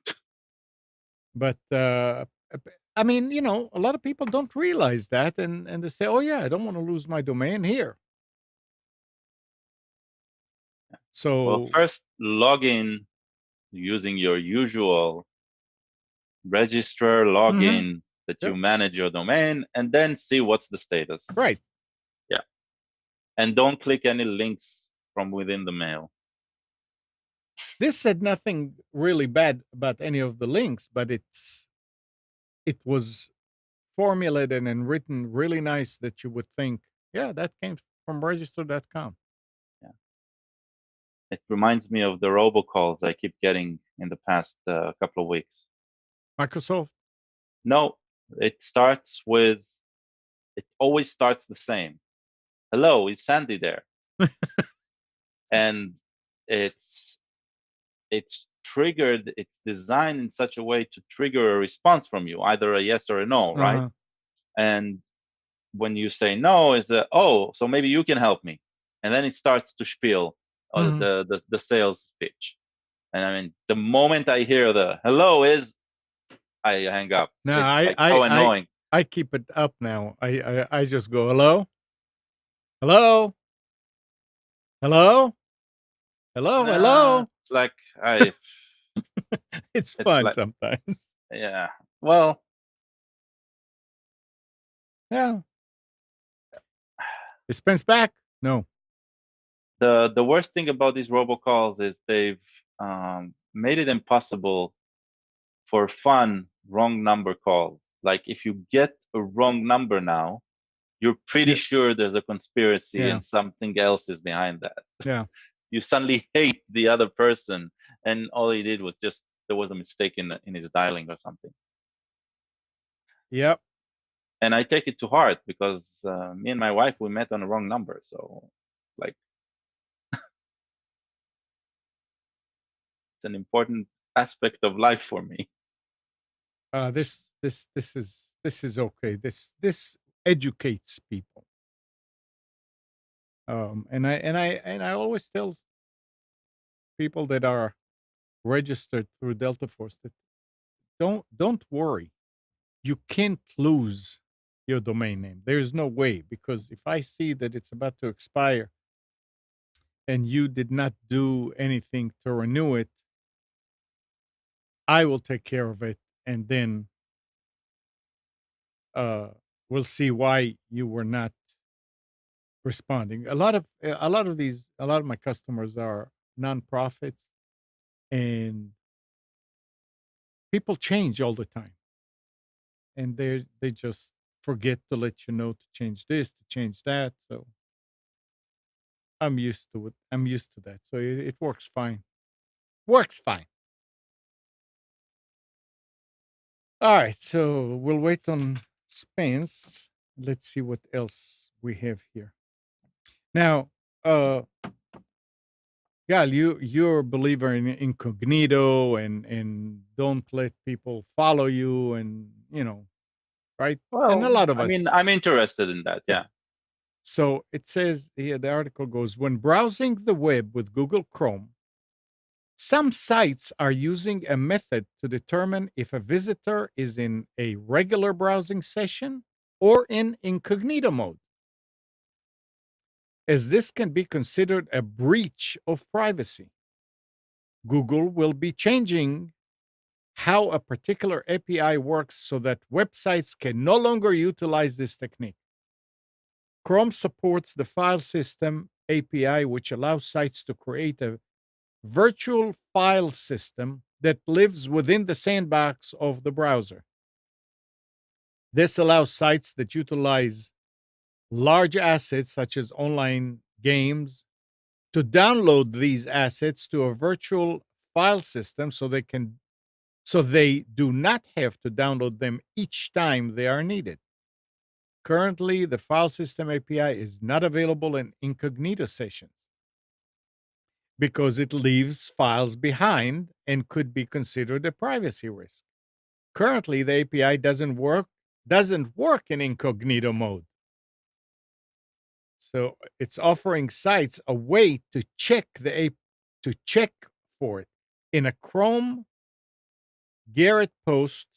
But I mean, a lot of people don't realize that, and they say, "Oh yeah, I don't want to lose my domain here." So Well, first log in using your usual registrar login that you Yep. manage your domain, and then see what's the status. Right. Yeah. And don't click any links from within the mail. This said nothing really bad about any of the links, but it was formulated and written really nice that you would think, yeah, that came from register.com. Yeah. It reminds me of the robocalls I keep getting in the past couple of weeks. Microsoft? No, it always starts the same. Hello, is Sandy there? And it's triggered, it's designed in such a way to trigger a response from you, either a yes or a no, right? Uh-huh. And when you say no, it's oh, so maybe you can help me. And then it starts to spiel the sales pitch. And I mean, the moment I hear the hello I hang up. No, It's so annoying. I keep it up now. I just go, hello? Hello? Hello? Hello? Nah, Hello? It's like It's it's fun like, sometimes. yeah. Well, Yeah. Is Spence back? No. the worst thing about these robocalls is they've made it impossible for fun wrong number calls. Like if you get a wrong number now, you're pretty sure there's a conspiracy and something else is behind that. Yeah. You suddenly hate the other person, and all he did was just there was a mistake in his dialing or something. Yep. And I take it to heart because me and my wife, we met on the wrong number. So like it's an important aspect of life for me. This is okay. This educates people. And I always tell people that are registered through Delta Force that don't worry. You can't lose your domain name. There's no way, because if I see that it's about to expire and you did not do anything to renew it, I will take care of it, and then we'll see why you were not responding. A lot of my customers are nonprofits, and people change all the time, and they just forget to let you know to change this, to change that. So I'm used to it. I'm used to that. So it works fine. Works fine. All right. So we'll wait on Spence. Let's see what else we have here. Now, Gal, you're a believer in incognito and don't let people follow you, and right? Well, And a lot of I us. mean, I'm interested in that. Yeah. So it says here, the article goes, when browsing the web with Google Chrome, some sites are using a method to determine if a visitor is in a regular browsing session or in incognito mode, as this can be considered a breach of privacy. Google will be changing how a particular API works so that websites can no longer utilize this technique. Chrome supports the file system API, which allows sites to create a virtual file system that lives within the sandbox of the browser. This allows sites that utilize large assets, such as online games, to download these assets to a virtual file system so they do not have to download them each time they are needed. Currently, the file system API is not available in incognito sessions because it leaves files behind and could be considered a privacy risk. Currently, the API doesn't work in incognito mode. So it's offering sites a way to check for it. In a Chrome Garrett post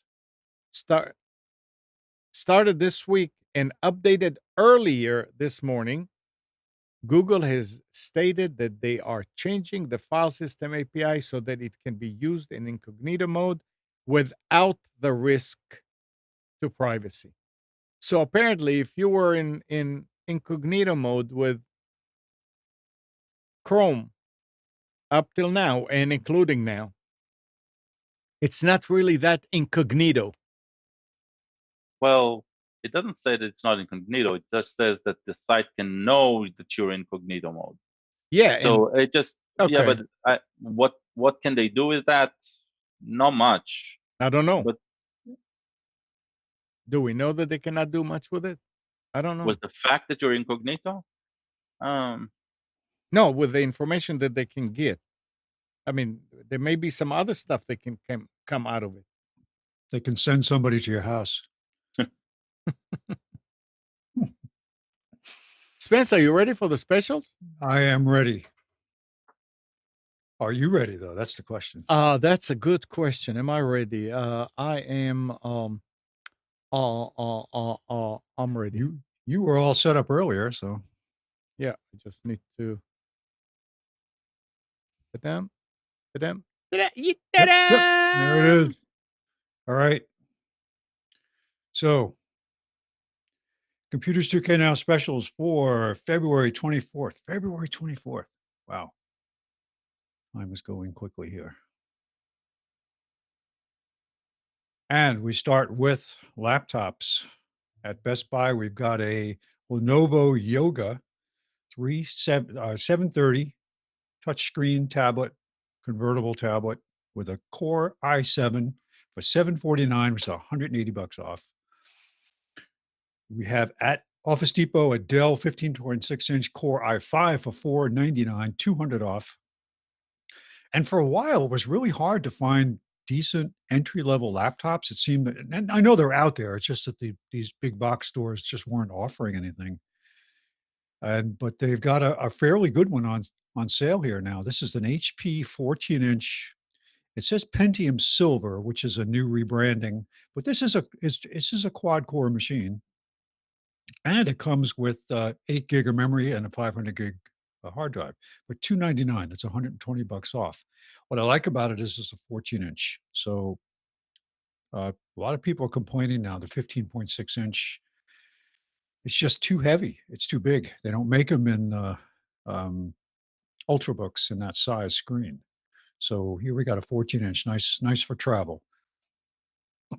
started this week and updated earlier this morning, Google has stated that they are changing the file system API so that it can be used in incognito mode without the risk to privacy. So apparently, if you were in incognito mode with Chrome up till now and including now, it's not really that incognito. Well, it doesn't say that it's not incognito. It just says that the site can know that you're in incognito mode. Yeah. So it just yeah, Okay. but what can they do with that? Not much. I don't know. But do we know that they cannot do much with it? I don't know. was the fact that you're incognito? No, with the information that they can get. I mean, there may be some other stuff that can come out of it. They can send somebody to your house. Spencer, you ready for the specials? I am ready. Are you ready, though? That's the question. That's a good question. Am I ready? I am. I'm ready. You were all set up earlier, so Yeah, I just need to. Ta-dam, ta-dam, ta-da, Yep, there it is. All right. So, Computers 2K Now specials for February 24th. February 24th. Wow. Time is going quickly here. And we start with laptops. At Best Buy, we've got a Lenovo Yoga 730 touchscreen tablet, convertible tablet with a Core i7 for $749, which is $180 off. We have at Office Depot a Dell 15.6-inch Core i5 for $499, $200 off. And for a while, it was really hard to find decent entry-level laptops. It seemed, and I know they're out there. It's just that these big box stores just weren't offering anything. But they've got a fairly good one on sale here now. This is an HP 14-inch. It says Pentium Silver, which is a new rebranding, but this is a quad-core machine, and it comes with 8 gig of memory and a 500 gig hard drive for $299. That's $120 off. What I like about it is it's a 14-inch. So a lot of people are complaining now the 15.6-inch. It's just too heavy. It's too big. They don't make them in Ultrabooks in that size screen. So here we got a 14-inch, nice for travel.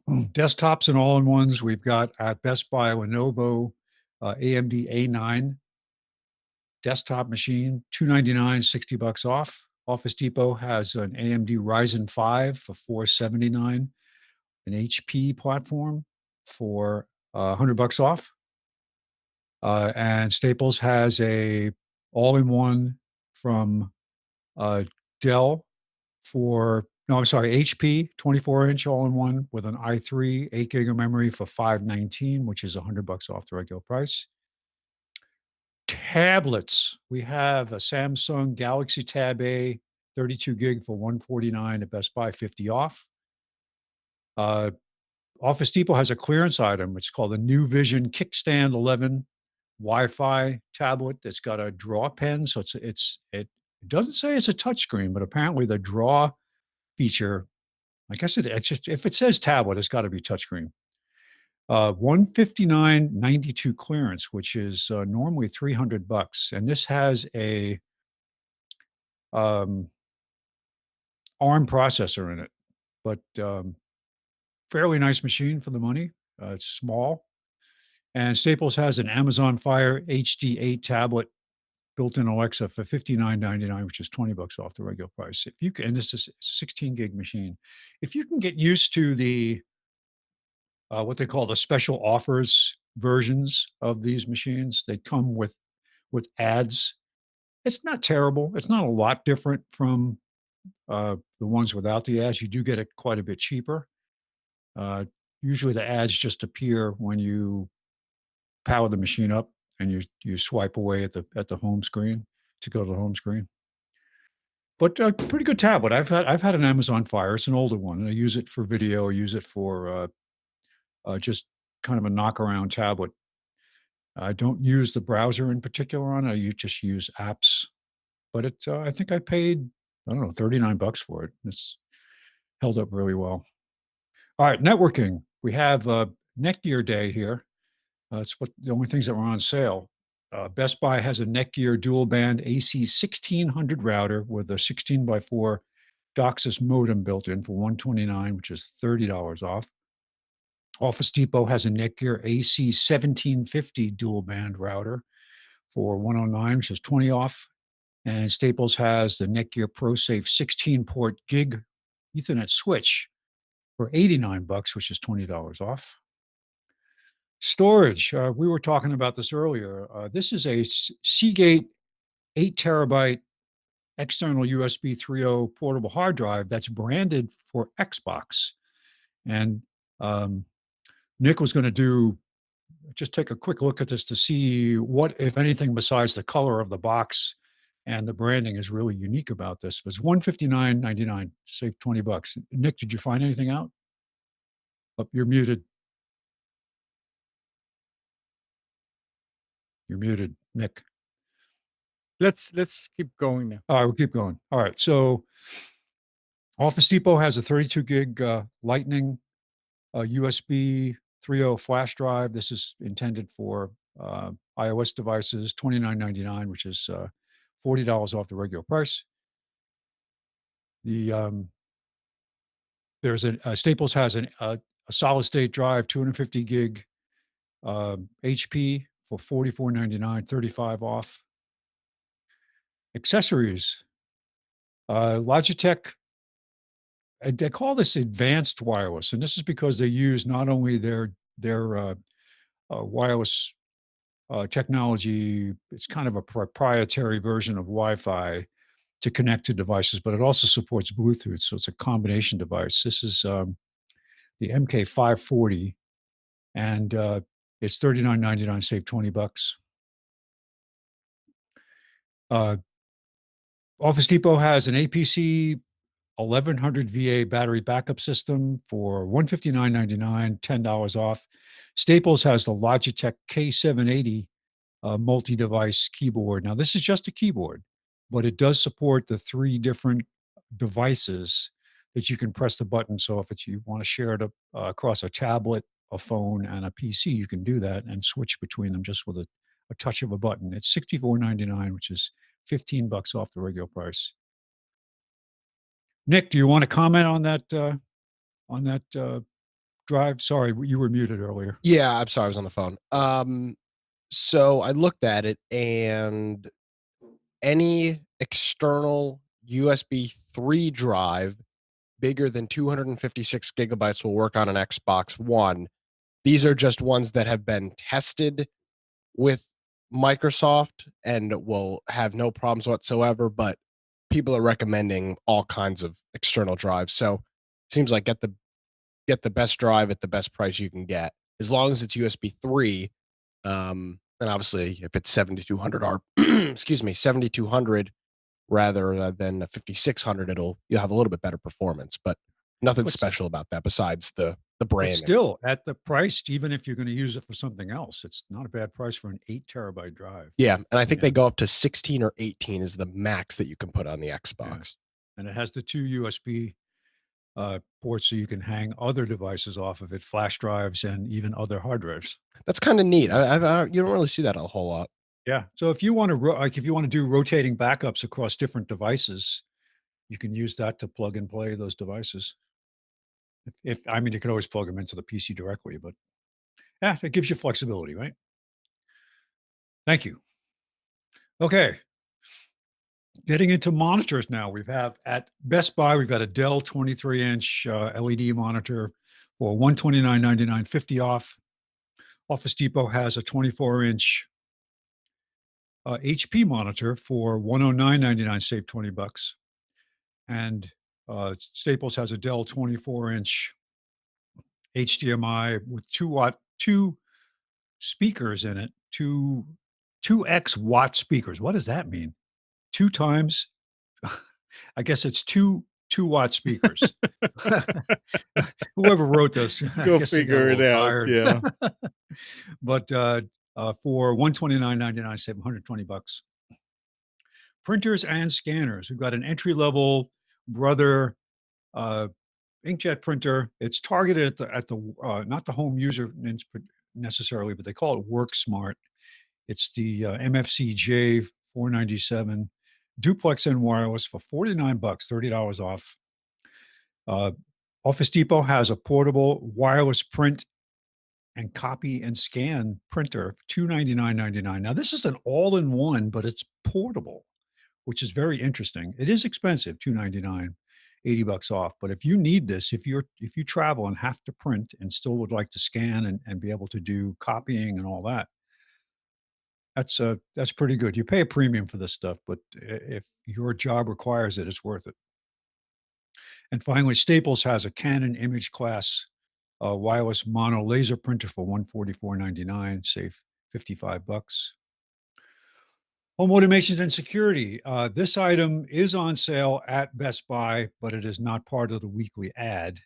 Desktops and all-in-ones, we've got at Best Buy Lenovo AMD A9 desktop machine, $299, $60 off. Office Depot has an AMD Ryzen 5 for $479, an HP platform for $100 off. And Staples has a all-in-one from Dell for No, I'm sorry, HP 24-inch all-in-one with an i3 8 gig of memory for $519, which is $100 off the regular price. Tablets. We have a Samsung Galaxy Tab A 32 gig for $149 at Best Buy, 50 off. Office Depot has a clearance item. It's called the New Vision Kickstand 11 Wi-Fi tablet that's got a draw pen. So it doesn't say it's a touchscreen, but apparently the draw feature, I guess it's just, if it says tablet, it's got to be touchscreen. $159.92 clearance, which is normally $300, and this has a ARM processor in it, but fairly nice machine for the money. It's small, and Staples has an Amazon Fire HD8 tablet, built-in Alexa for $59.99, which is $20 off the regular price. If you can, and this is a 16 gig machine. If you can get used to the what they call the special offers versions of these machines, they come with ads. It's not terrible. It's not a lot different from the ones without the ads. You do get it quite a bit cheaper. Usually the ads just appear when you power the machine up and you swipe away at the home screen to go to the home screen. But pretty good tablet. I've had an Amazon Fire. It's an older one, and I use it for video. I use it for just kind of a knock around tablet. I don't use the browser in particular on it. I just use apps. But I think I paid, I don't know, $39 for it. It's held up really well. All right, networking. We have Netgear Day here. It's the only things that were on sale. Best Buy has a Netgear dual band AC 1600 router with a 16x4 DOCSIS modem built in for $129, which is $30 off. Office Depot has a Netgear AC 1750 dual band router for $109, which is $20 off. And Staples has the Netgear ProSafe 16-port gig Ethernet switch for $89, which is $20 off. Storage. We were talking about this earlier. This is a Seagate 8 terabyte external USB 3.0 portable hard drive that's branded for Xbox. And Nick was going to just take a quick look at this to see what, if anything, besides the color of the box and the branding is really unique about this. It was $159.99, save $20. Nick, did you find anything out? Oh, you're muted. You're muted, Nick. Let's keep going now. All right, we'll keep going. All right, so Office Depot has a 32 gig Lightning USB 3.0 flash drive. This is intended for iOS devices, $29.99, which is $40 off the regular price. There's Staples has a solid state drive, 250 gig HP for $44.99, $35 off. Accessories. Logitech, they call this advanced wireless, and this is because they use not only their wireless technology, it's kind of a proprietary version of Wi-Fi to connect to devices, but it also supports Bluetooth, so it's a combination device. This is the MK540, and it's $39.99, save $20. Office Depot has an APC 1100 VA battery backup system for $159.99, $10 off. Staples has the Logitech K780 multi-device keyboard. Now, this is just a keyboard, but it does support the 3 different devices that you can press the button. So if you want to share it across a tablet, a phone, and a PC, you can do that and switch between them just with a touch of a button. It's $64.99, which is $15 off the regular price. Nick, do you want to comment on that drive? Sorry, you were muted earlier. Yeah, I'm sorry, I was on the phone. So I looked at it, and any external USB 3 drive bigger than 256 gigabytes will work on an Xbox One. These are just ones that have been tested with Microsoft and will have no problems whatsoever, but people are recommending all kinds of external drives. So seems like get the best drive at the best price you can get, as long as it's USB 3. And obviously, if it's 7200 R, excuse me, 7200 rather than a 5600, you'll have a little bit better performance, but nothing special about that besides the But branding. still, at the price, even if you're going to use it for something else, it's not a bad price for an 8 terabyte drive. Yeah, and I think Yeah. they go up to 16 or 18 is the max that you can put on the Xbox. And it has the 2 USB ports, so you can hang other devices off of it, flash drives and even other hard drives. That's kind of neat. You don't really see that a whole lot. Yeah. So if you want to if you want to do rotating backups across different devices, you can use that to plug and play those devices. If I mean, you can always plug them into the PC directly, but yeah, it gives you flexibility, right? Thank you. Okay. Getting into monitors now, we have at Best Buy, we've got a Dell 23-inch LED monitor for $129.99, 50 off. Office Depot has a 24-inch HP monitor for $109.99, save $20. And Staples has a Dell 24-inch HDMI with 2 speakers in it, 2x watt speakers. What does that mean? 2 times, I guess it's 2 watt speakers. Whoever wrote this, I Go guess they got a figure it little out. tired. Yeah. But for $129.99, save $120. Printers and scanners. We've got an entry-level Brother inkjet printer. It's targeted at the not the home user necessarily, but they call it Work Smart. It's the MFC J497 duplex and wireless for $49, $30 off. Office Depot has a portable wireless print and copy and scan printer, $299.99. Now this is an all-in-one, but it's portable, which is very interesting. It is expensive, $299, $80 off. But if you need this, if you travel and have to print and still would like to scan and be able to do copying and all that, that's pretty good. You pay a premium for this stuff, but if your job requires it, it's worth it. And finally, Staples has a Canon image class wireless mono laser printer for $144.99, save $55. Home automation and security. This item is on sale at Best Buy, but it is not part of the weekly ad.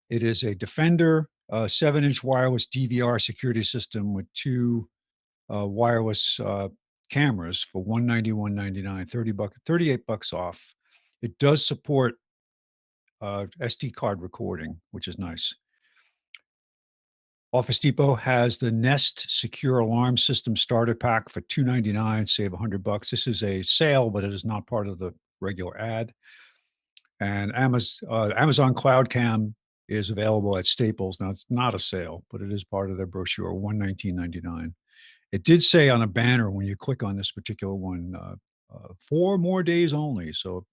It is a Defender 7-inch wireless DVR security system with 2 wireless cameras for $191.99, $38 off. It does support SD card recording, which is nice. Office Depot has the Nest Secure Alarm System Starter Pack for $299, save $100. This is a sale, but it is not part of the regular ad. And Amazon Cloud Cam is available at Staples. Now, it's not a sale, but it is part of their brochure, $119.99. It did say on a banner when you click on this particular one, 4 more days only. So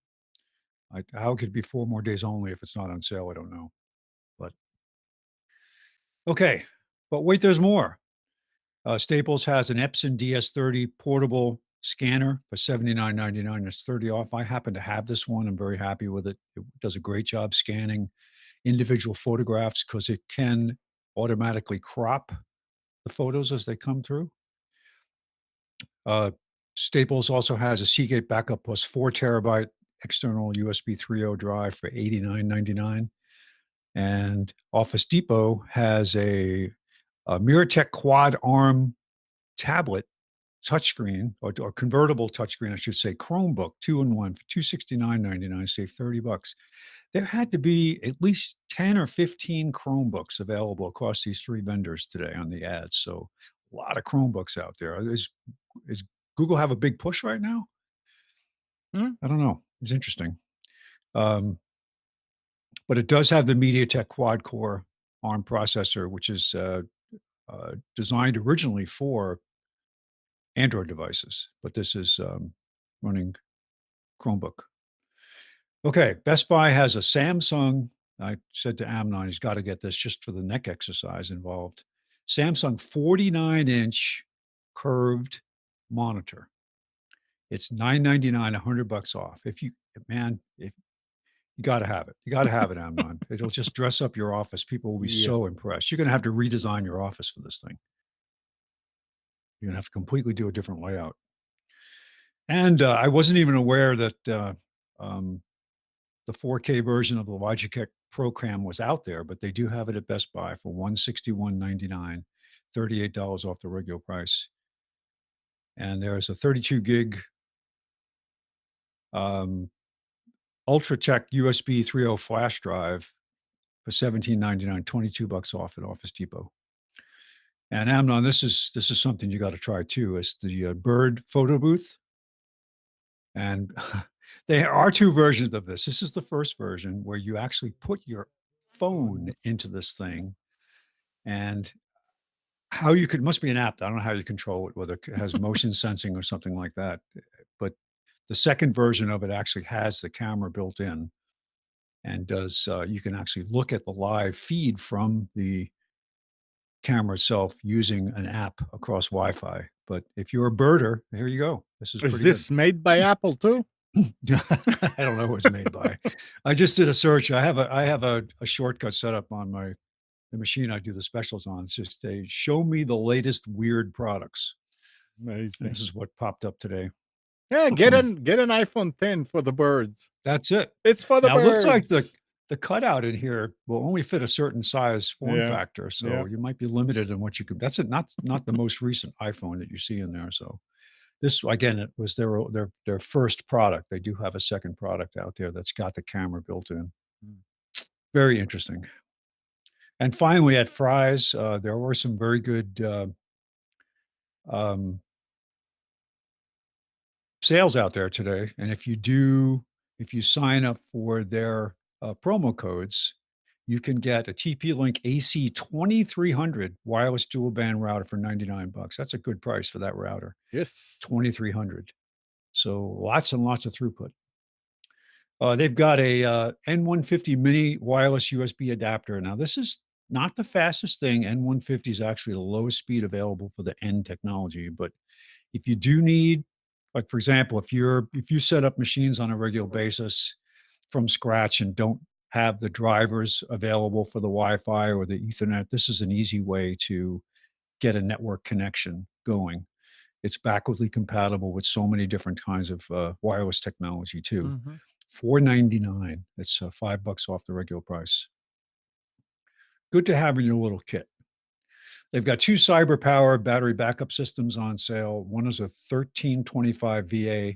how could it be 4 more days only if it's not on sale? I don't know. But okay, but wait, there's more. Staples has an Epson DS30 portable scanner for $79.99. It's 30 off. I happen to have this one. I'm very happy with it. It does a great job scanning individual photographs because it can automatically crop the photos as they come through. Staples also has a Seagate Backup Plus 4 terabyte external USB 3.0 drive for $89.99. And Office Depot has a MiraTek Quad Arm tablet touchscreen or convertible touchscreen, I should say, Chromebook 2-in-1 for $269.99, save $30. There had to be at least 10 or 15 Chromebooks available across these 3 vendors today on the ads. So a lot of Chromebooks out there. Is Google have a big push right now? I don't know. It's interesting. But it does have the MediaTek quad core ARM processor, which is designed originally for Android devices, but this is running Chromebook. Okay, Best Buy has a Samsung. I said to Amnon, he's got to get this just for the neck exercise involved. Samsung 49-inch curved monitor. It's $999, $100 off. If you man, if you got to have it, you got to have it, Amnon. It'll just dress up your office. People will be Yeah. so impressed. You're going to have to redesign your office for this thing. You're going to have to completely do a different layout. And I wasn't even aware that the 4K version of the Logitech Pro-Cam was out there, but they do have it at Best Buy for $161.99, $38 off the regular price. And there's a 32 gig Ultratech USB 3.0 flash drive for $17.99, $22 off at Office Depot. And Amnon, this is something you got to try too. It's the Bird photo booth. And there are two versions of this. This is the first version where you actually put your phone into this thing, and how you could, must be an app. I don't know how you control it, whether it has motion sensing or something like that. But the second version of it actually has the camera built in and does, you can actually look at the live feed from the camera itself using an app across Wi-Fi. But if you're a birder, here you go. This is Is this made by Apple too? I don't know what it's made by. I just did a search. I have a shortcut set up on the machine I do the specials on. It's just a show me the latest weird products. Amazing. This is what popped up today. Yeah, get an iPhone 10 for the birds. That's it. It's for the Now, it birds. looks like the cutout in here will only fit a certain size form factor, so you might be limited in what you could. That's it. Not the most recent iPhone that you see in there. So this, again, it was their first product. They do have a second product out there that's got the camera built in. Very interesting. And finally, at Fry's, there were some very good sales out there today. And if you sign up for their promo codes, you can get a TP-Link AC 2300 wireless dual band router for $99. That's a good price for that router. Yes. 2300. So lots and lots of throughput. They've got a N150 mini wireless USB adapter. Now, this is not the fastest thing. N150 is actually the lowest speed available for the N technology. But if you do need, like, for example, if you set up machines on a regular basis from scratch and don't have the drivers available for the Wi-Fi or the Ethernet, this is an easy way to get a network connection going. It's backwardly compatible with so many different kinds of wireless technology too. $499. It's $5 off the regular price. Good to have in your little kit. They've got two CyberPower battery backup systems on sale. One is a 1325 VA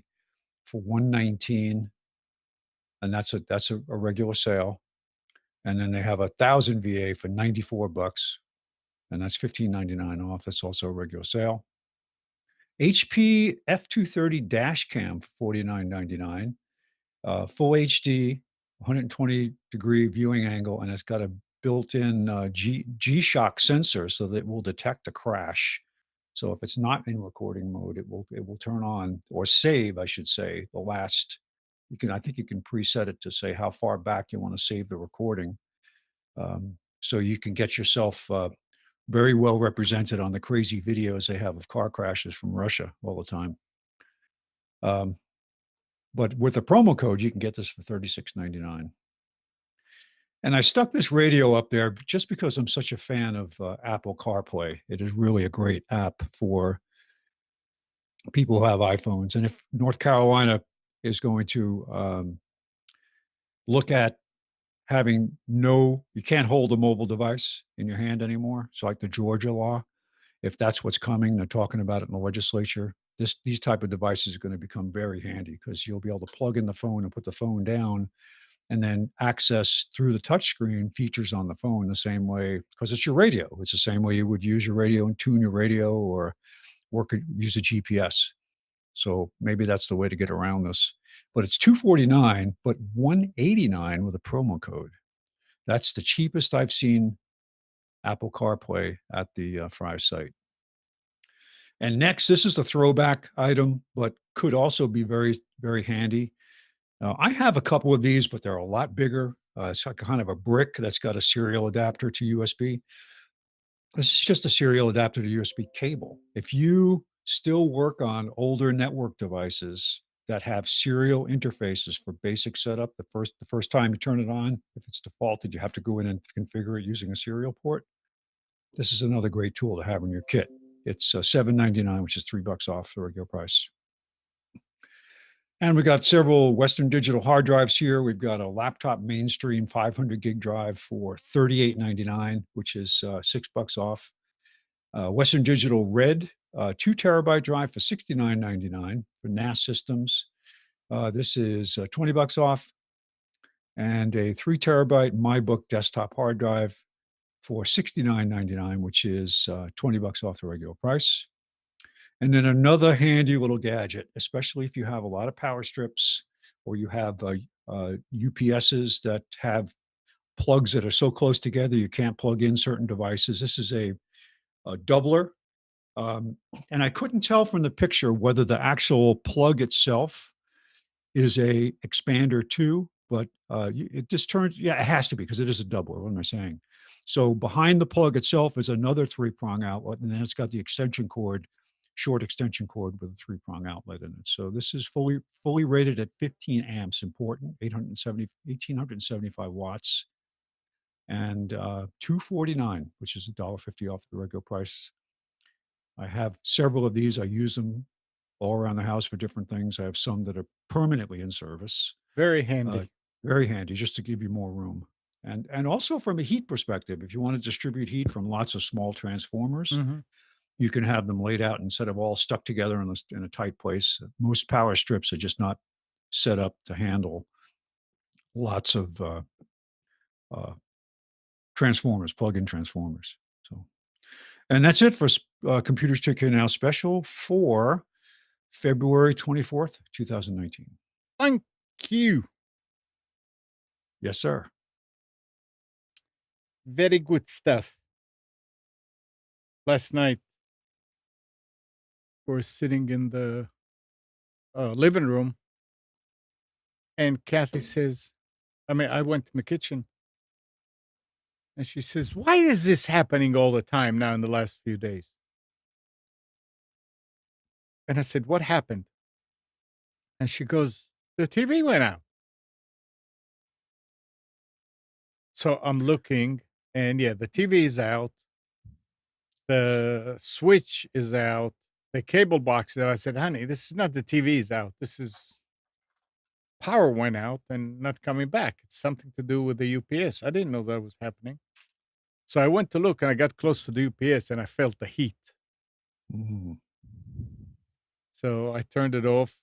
for $119, and that's a regular sale. And then they have 1,000 VA for $94, and that's $15.99 off. That's also a regular sale. HP F230 dash cam for $49.99. Full HD, 120-degree viewing angle, and it's got a built-in G-Shock sensor so that it will detect a crash. So if it's not in recording mode, it will turn on or save, I should say, the last. I think you can preset it to say how far back you want to save the recording, so you can get yourself very well represented on the crazy videos they have of car crashes from Russia all the time. But with a promo code, you can get this for $36.99. And I stuck this radio up there just because I'm such a fan of Apple CarPlay. It is really a great app for people who have iPhones. And if North Carolina is going to look at having you can't hold a mobile device in your hand anymore. So like the Georgia law, if that's what's coming, they're talking about it in the legislature. These type of devices are going to become very handy because you'll be able to plug in the phone and put the phone down and then access through the touchscreen features on the phone the same way, because it's your radio. It's the same way you would use your radio and tune your radio or use a GPS. So maybe that's the way to get around this. But it's $249, but $189 with a promo code. That's the cheapest I've seen Apple CarPlay at the Fry site. And next, this is the throwback item, but could also be very, very handy. I have a couple of these, but they're a lot bigger. It's like kind of a brick that's got a serial adapter to USB. This is just a serial adapter to USB cable. If you still work on older network devices that have serial interfaces for basic setup. The first time you turn it on, if it's defaulted, you have to go in and configure it using a serial port. This is another great tool to have in your kit. It's $7.99, which is $3 off the regular price. And we got several Western Digital hard drives here. We've got a laptop mainstream 500 gig drive for $38.99, which is $6 off. Western Digital Red 2 terabyte drive for $69.99 for NAS systems. This is $20 off. And a 3 terabyte MyBook desktop hard drive for $69.99, which is $20 off the regular price. And then another handy little gadget, especially if you have a lot of power strips or you have UPSs that have plugs that are so close together you can't plug in certain devices. This is a doubler. And I couldn't tell from the picture whether the actual plug itself is a expander too, but it just turns, yeah, it has to be because it is a doubler. What am I saying? So behind the plug itself is another 3-prong outlet, and then it's got the extension cord, short extension cord with a 3-prong outlet in it. So this is fully rated at 15 amps, important, 1875 watts, and $249, which is $1.50 off the regular price. I have several of these. I use them all around the house for different things. I have some that are permanently in service. Very handy. Very handy, just to give you more room. And also from a heat perspective, if you want to distribute heat from lots of small transformers, you can have them laid out instead of all stuck together in a tight place. Most power strips are just not set up to handle lots of transformers, plug-in transformers. So, and that's it for Computers Ticket Now special for February 24th, 2019. Thank you. Yes, sir. Very good stuff. Last night, we're sitting in the living room, and Kathy says, I went in the kitchen, and she says, why is this happening all the time now in the last few days? And I said, what happened? And she goes, the TV went out. So I'm looking, and yeah, the TV is out. The switch is out. The cable box is out. I said, honey, this is not the TV is out. This is power went out and not coming back. It's something to do with the UPS. I didn't know that was happening. So I went to look, and I got close to the UPS, and I felt the heat. So I turned it off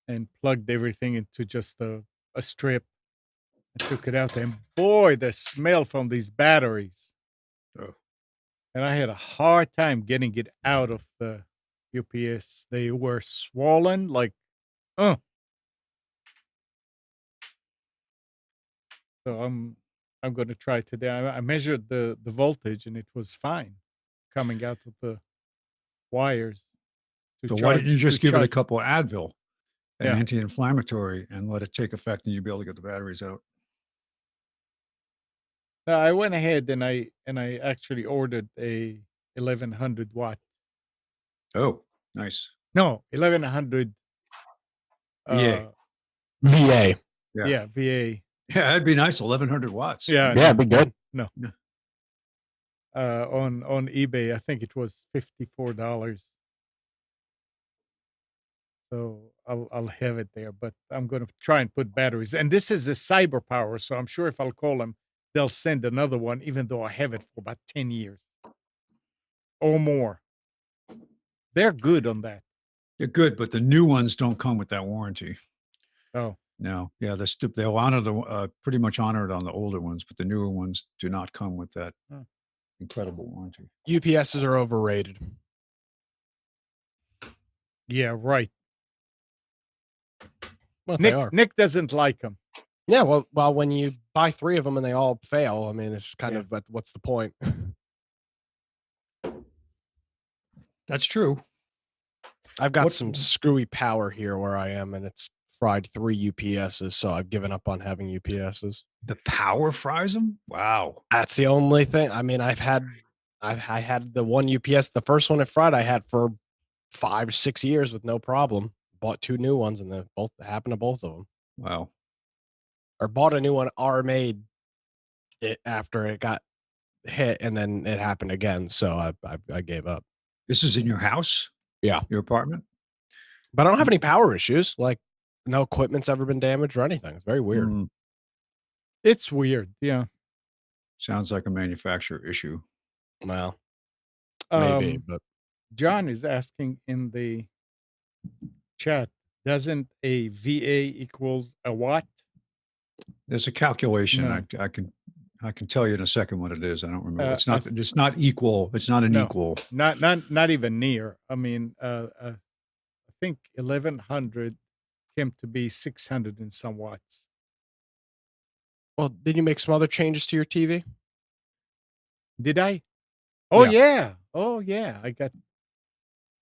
and plugged everything into just a strip. I took it out, and boy, the smell from these batteries. Oh. And I had a hard time getting it out of the UPS. They were swollen, like, So I'm going to try today. I measured the voltage, and it was fine coming out of the wires. So why didn't you just give it a couple of Advil, an anti-inflammatory, and let it take effect, and you'll be able to get the batteries out? No, I went ahead and I actually ordered a 1100 watt. Oh, nice. No, 1100 VA. VA. Yeah, VA. Yeah, that'd be nice. 1100 watts. Yeah, it'd be good. No. On eBay, I think it was $54. So I'll have it there, but I'm going to try and put batteries. And this is a Cyber Power, so I'm sure if I'll call them, they'll send another one, even though I have it for about 10 years or more. They're good on that. They're good, but the new ones don't come with that warranty. Oh. No. Yeah, they'll honor pretty much honor it on the older ones, but the newer ones do not come with that incredible warranty. UPSs are overrated. Yeah, right. Well, they are. Nick doesn't like them. Yeah, well, when you buy 3 of them and they all fail, I mean, it's kind of what's the point? That's true. I've got some screwy power here where I am, and it's fried 3 UPSs, so I've given up on having UPSs. The power fries them? Wow. That's the only thing. I mean, I had the one UPS, the first one it fried I had for 5 or 6 years with no problem. bought 2 new ones, and they both happened to both of them. Wow. Or bought a new one, made it after it got hit, and then it happened again, so I gave up. This is in your house? Yeah. Your apartment? But I don't have any power issues, like, no equipment's ever been damaged or anything. It's very weird. Mm, It's weird. Yeah. sounds like a manufacturer issue. Well, maybe, Um, but John is asking in the chat, doesn't a VA equals a watt? There's a calculation. No. I can tell you in a second what it is. I don't remember. It's I not equal. It's not an No. equal. Not even near. I mean, I think 1100 came to be 600 and some watts. well, did you make some other changes to your TV? Did I? Oh Yeah. yeah. Oh yeah. I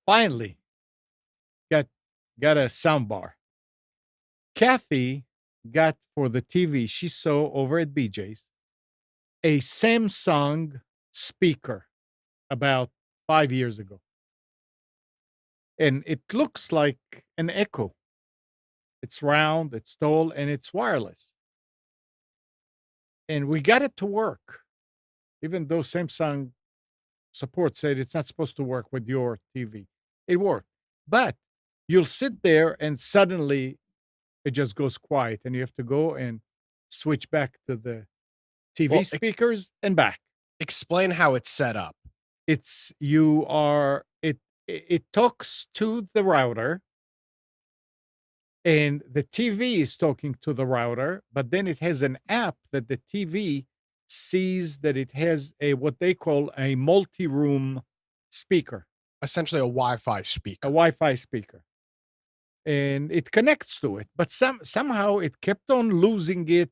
finally got a soundbar. Kathy got for the TV she saw over at BJ's a Samsung speaker about 5 years ago. And it looks like an Echo. It's round, it's tall, and it's wireless. And we got it to work, even though Samsung support said it's not supposed to work with your TV. It worked. But you'll sit there and suddenly it just goes quiet, and you have to go and switch back to the TV Well, speakers and back. Explain how it's set up. It talks to the router, and the TV is talking to the router, but then it has an app that the TV sees that it has what they call a multi-room speaker, Essentially a Wi-Fi speaker. a Wi-Fi speaker. And it connects to it, but somehow it kept on losing it.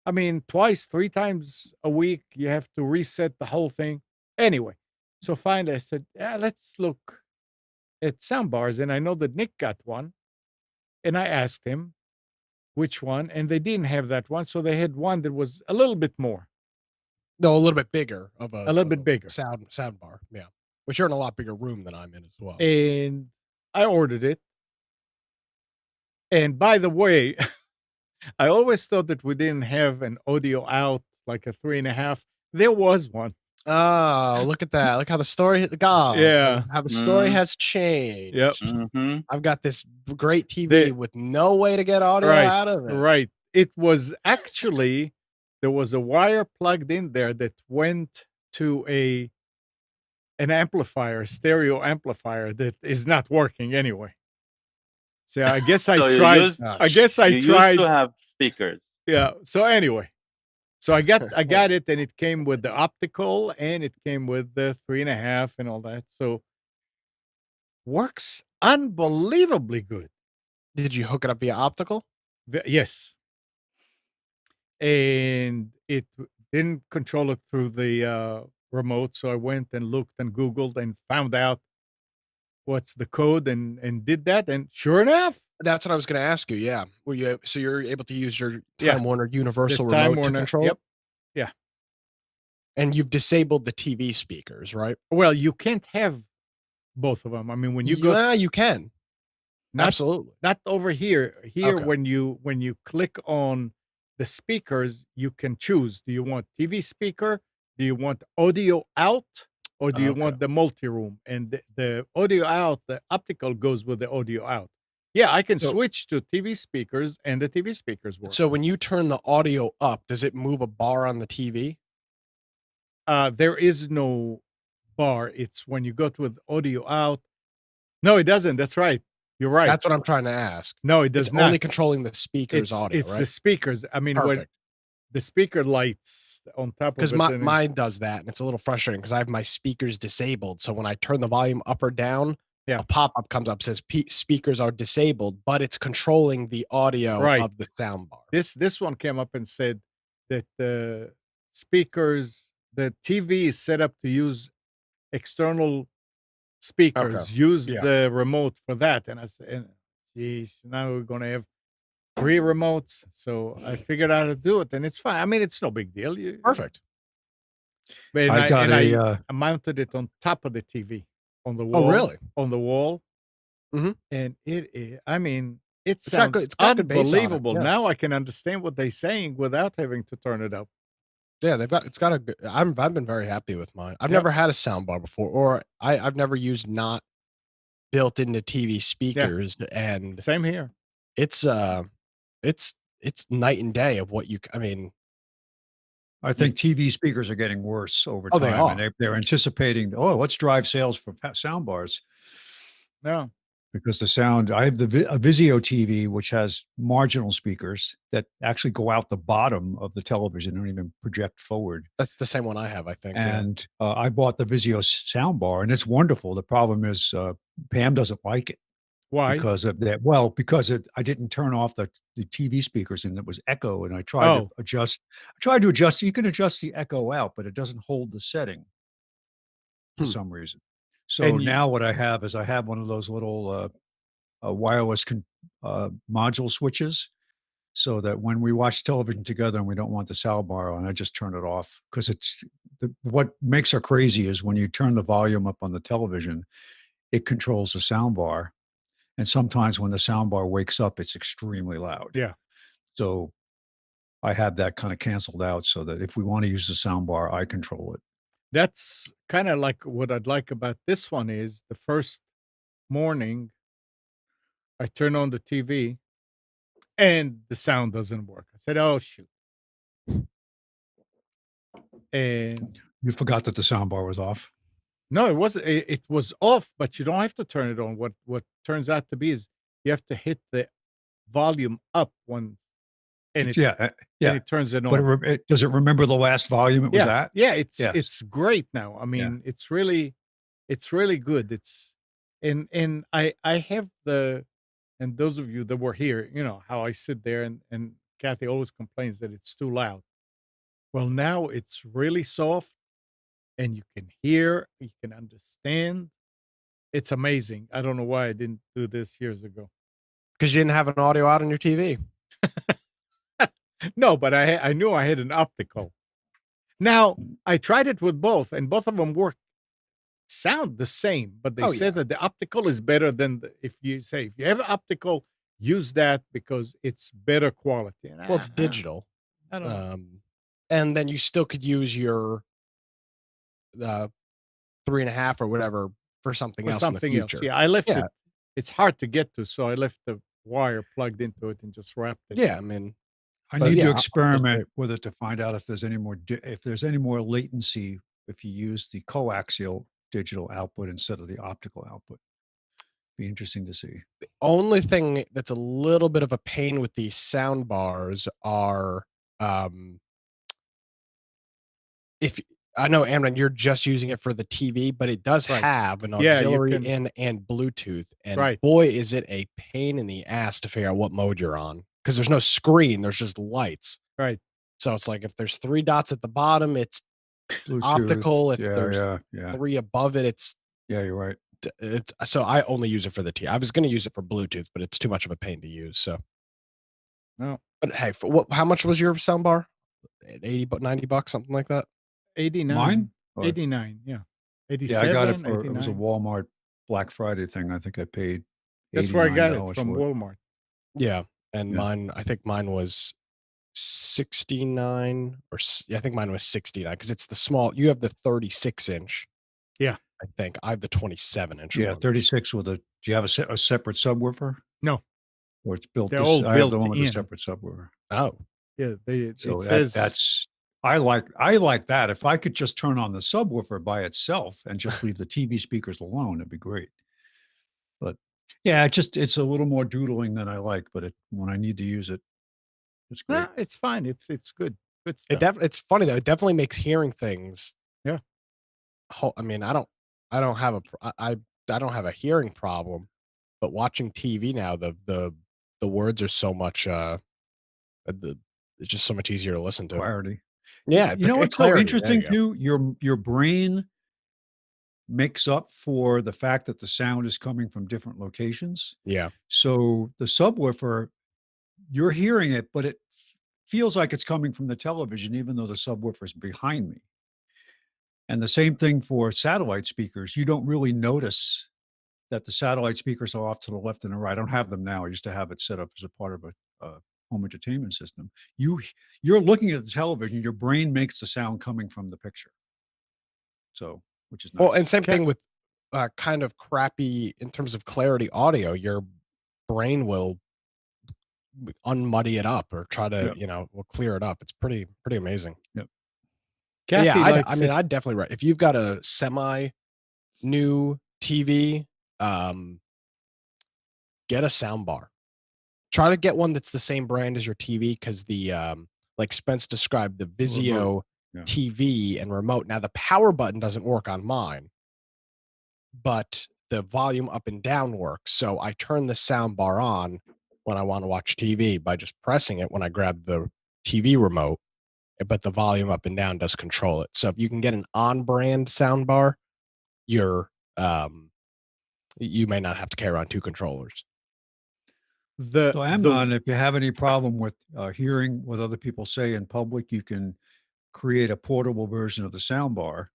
I mean, twice, 3 times a week, you have to reset the whole thing. Anyway, so finally I said, yeah, let's look at Soundbars. And I know that Nick got one. And I asked him which one, and they didn't have that one. So they had one that was a little bit more. No, a little bit bigger A little bit bigger. sound bar. Yeah. Which you're in a lot bigger room than I'm in as well. And I ordered it. And by the way, I always thought that we didn't have an audio out, like a 3.5. There was one. Oh, look at that. Look how the story Yeah. how the story has changed. Yep. Mm-hmm. I've got this great TV with no way to get audio Right, out of it. Right. It was actually, there was a wire plugged in there that went to an amplifier, stereo amplifier that is not working anyway. So I guess I So tried. I guess I you tried. used to have speakers. Yeah. So anyway, so I got it, and it came with the optical, and it came with the 3.5 and all that. So works unbelievably good. Did you hook it up via optical? Yes. And it didn't control it through the remote, so I went and looked and Googled and found out what's the code and did that, and sure enough, That's what I was going to ask you. Yeah. So you're able to use your Yeah. Time Warner Universal the Time remote Warner, to control yep. it? Yeah. And you've disabled the TV speakers, right? Well, you can't have both of them. I mean, when you go, Yeah, you can. Not- Absolutely. not over here. Here, Okay. when you click on the speakers, you can choose. Do you want TV speaker? Do you want audio out? Or do you Okay. want the multi-room? And the audio out, the optical goes with the audio out. Yeah, I can So- switch to TV speakers, and the TV speakers work. So when you turn the audio up, does it move a bar on the TV? There is no bar. It's when you go to audio out. No, it doesn't. That's right. You're right. That's what I'm trying to ask. No, it does It's not. only controlling the speaker's audio, it's right? the speakers. I mean, when Perfect. the speaker lights on top of Because it. then mine does that, and it's a little frustrating because I have my speakers disabled. So when I turn the volume up or down, Yeah. a pop-up comes up says speakers are disabled, but it's controlling the audio Right. of the soundbar. this one came up and said that the speakers, the TV is set up to use external speakers. Use Yeah. the remote for that, and I said, "Geez, now we're gonna have 3 remotes." So I figured out how to do it, and it's fine. I mean, it's no big deal. Perfect. But I got I mounted it on top of the TV on the wall. Oh, really? On the wall, Mhm. and I mean, it It's got sounds good. It's got good bass on it. unbelievable. Yeah. Now I can understand what they're saying without having to turn it up. Yeah, they've got. It's got a good. I've been very happy with mine. I've Yep. never had a soundbar before, or I've never used not built into TV speakers, and Same here. it's it's night and day of what you. I mean, I think TV speakers are getting worse over Oh, they time, and are. they're anticipating, oh, let's drive sales for sound bars No. because the sound. I have a Vizio TV, which has marginal speakers that actually go out the bottom of the television, don't even project forward. that's the same one I have. I think. Yeah. And I bought the Vizio sound bar, and it's wonderful. The problem is Pam doesn't like it Why? because of that. Well, because I didn't turn off the TV speakers, and it was echo. And I tried to Oh. adjust. I tried to adjust. You can adjust the echo out, but it doesn't hold the setting for Hmm. some reason. So And now what I have is I have one of those little wireless module switches, so that when we watch television together and we don't want the sound bar on, I just turn it off because what makes her crazy is when you turn the volume up on the television, it controls the sound bar. And sometimes when the sound bar wakes up, it's extremely loud. Yeah. So I have that kind of canceled out so that if we want to use the sound bar, I control it. That's kind of like what I'd like about this one is the first morning I turn on the TV and the sound doesn't work. I said, "Oh shoot." And You forgot that the sound bar was off. no, it wasn't. It was off, but you don't have to turn it on. What turns out to be is you have to hit the volume up once, and it Yeah, yeah. turns it But on. does it remember the last volume it was Yeah, at? yeah. Yes. It's great now. I mean, it's really good. And I have and those of you that were here, you know how I sit there and Kathy always complains that it's too loud. Well, now it's really soft and you can hear, you can understand. It's amazing. I don't know why I didn't do this years ago. Because you didn't have an audio out on your TV. No, but I knew I had an optical. Now, I tried it with both, and both of them sound the same, but they Oh, said yeah. that the optical is better than if you have an optical, use that because it's better quality. And Well, it's digital. I don't know. And then you still could use your 3.5 or whatever for something For else in the something else. future. Yeah, I left Yeah. it. It's hard to get to, so I left the wire plugged into it and just wrapped it. Yeah, I mean, I So, need yeah, to optical's experiment great. with it to find out if there's any more latency if you use the coaxial digital output instead of the optical output. Be interesting to see. the only thing that's a little bit of a pain with these sound bars are if I know, Amnon, you're just using it for the TV, but it does Right. have an Yeah, you auxiliary can- in and Bluetooth. And Right. boy, is it a pain in the ass to figure out what mode you're on because there's no screen, there's just lights. Right. So it's like if there's 3 dots at the bottom, it's Bluetooth. optical. If Yeah, there's yeah. 3 above it, it's Yeah, you're right. so I only use it for the TV. I was going to use it for Bluetooth, but it's too much of a pain to use. So, No, but hey, for what? How much was your soundbar? 80, but $90, something like that. 89. Mine? Or- 89, yeah. Yeah, 87, I got it for it was a 89. Walmart Black Friday thing. I think I paid That's where I got it $89 from for it. Walmart. Yeah, and Yeah. I think mine was 69 I think mine was 69 because it's the small. You have the 36-inch. Yeah. I think I have the 27-inch. Yeah, one. 36 with a. Do you have a separate subwoofer? No. Or it's built. They're this, all I have the built one with a in. separate subwoofer. Oh, Yeah, So it says that's. I like that. If I could just turn on the subwoofer by itself and just leave the TV speakers alone, it'd be great. But yeah, it's a little more doodling than I like. But when I need to use it, it's great. no, it's fine. It's good. Good stuff. it's funny though. It definitely makes hearing things. Yeah. I mean, I don't have I don't have a hearing problem, but watching TV now, the words are so much it's just so much easier to listen to. Clarity. Yeah, You know what's so clarity, there interesting you go. too? Your brain makes up for the fact that the sound is coming from different locations. Yeah, So the subwoofer, you're hearing it, but it feels like it's coming from the television, even though the subwoofer is behind me. And the same thing for satellite speakers. You don't really notice that the satellite speakers are off to the left and the right. I don't have them now. I used to have it set up as a part of a home entertainment system. You're looking at the television. Your brain makes the sound coming from the picture. So, which is nice. Well, and same thing with kind of crappy in terms of clarity audio. Your brain will unmuddy it up or try to, will clear it up. It's pretty amazing. Yep. Yeah, I mean, I'd definitely if you've got a semi new TV, get a soundbar. Try to get one that's the same brand as your TV, because the like Spence described, the Vizio TV and remote. Now the power button doesn't work on mine, but the volume up and down works. So I turn the sound bar on when I want to watch TV by just pressing it when I grab the TV remote, but the volume up and down does control it. So if you can get an on-brand sound bar, you may not have to carry around 2 controllers. So Amnon, if you have any problem with hearing what other people say in public, you can create a portable version of the soundbar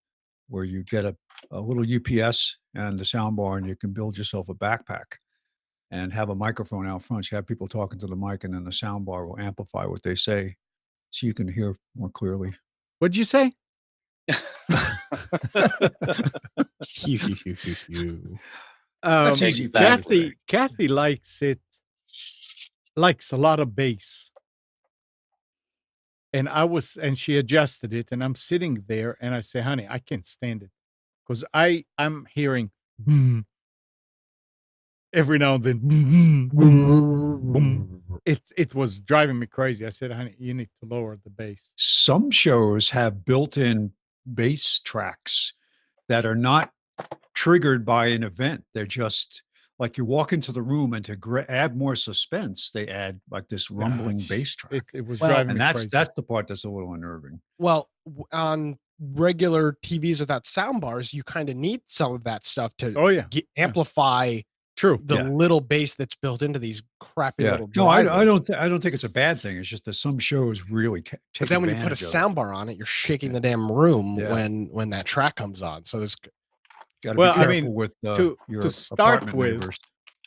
where you get a little UPS and the soundbar, and you can build yourself a backpack and have a microphone out front. You have people talking to the mic, and then the soundbar will amplify what they say so you can hear more clearly. What'd you say? That's easy. Kathy likes a lot of bass. And she adjusted it, and I'm sitting there and I say, honey, I can't stand it. Because I'm hearing boom, every now and then. Boom, boom, boom. It was driving me crazy. I said, honey, you need to lower the bass. Some shows have built-in bass tracks that are not triggered by an event. They're just like you walk into the room, and to add more suspense, they add like this rumbling bass track. It was driving me crazy. That's the part that's a little unnerving. Well, on regular TVs without sound bars, you kind of need some of that stuff to amplify the little bass that's built into these crappy little drivers. No, I don't think it's a bad thing. It's just that some shows really take But then when you put a sound bar on it, you're shaking the damn room when that track comes on. So there's got to be careful with to start with. Neighbors.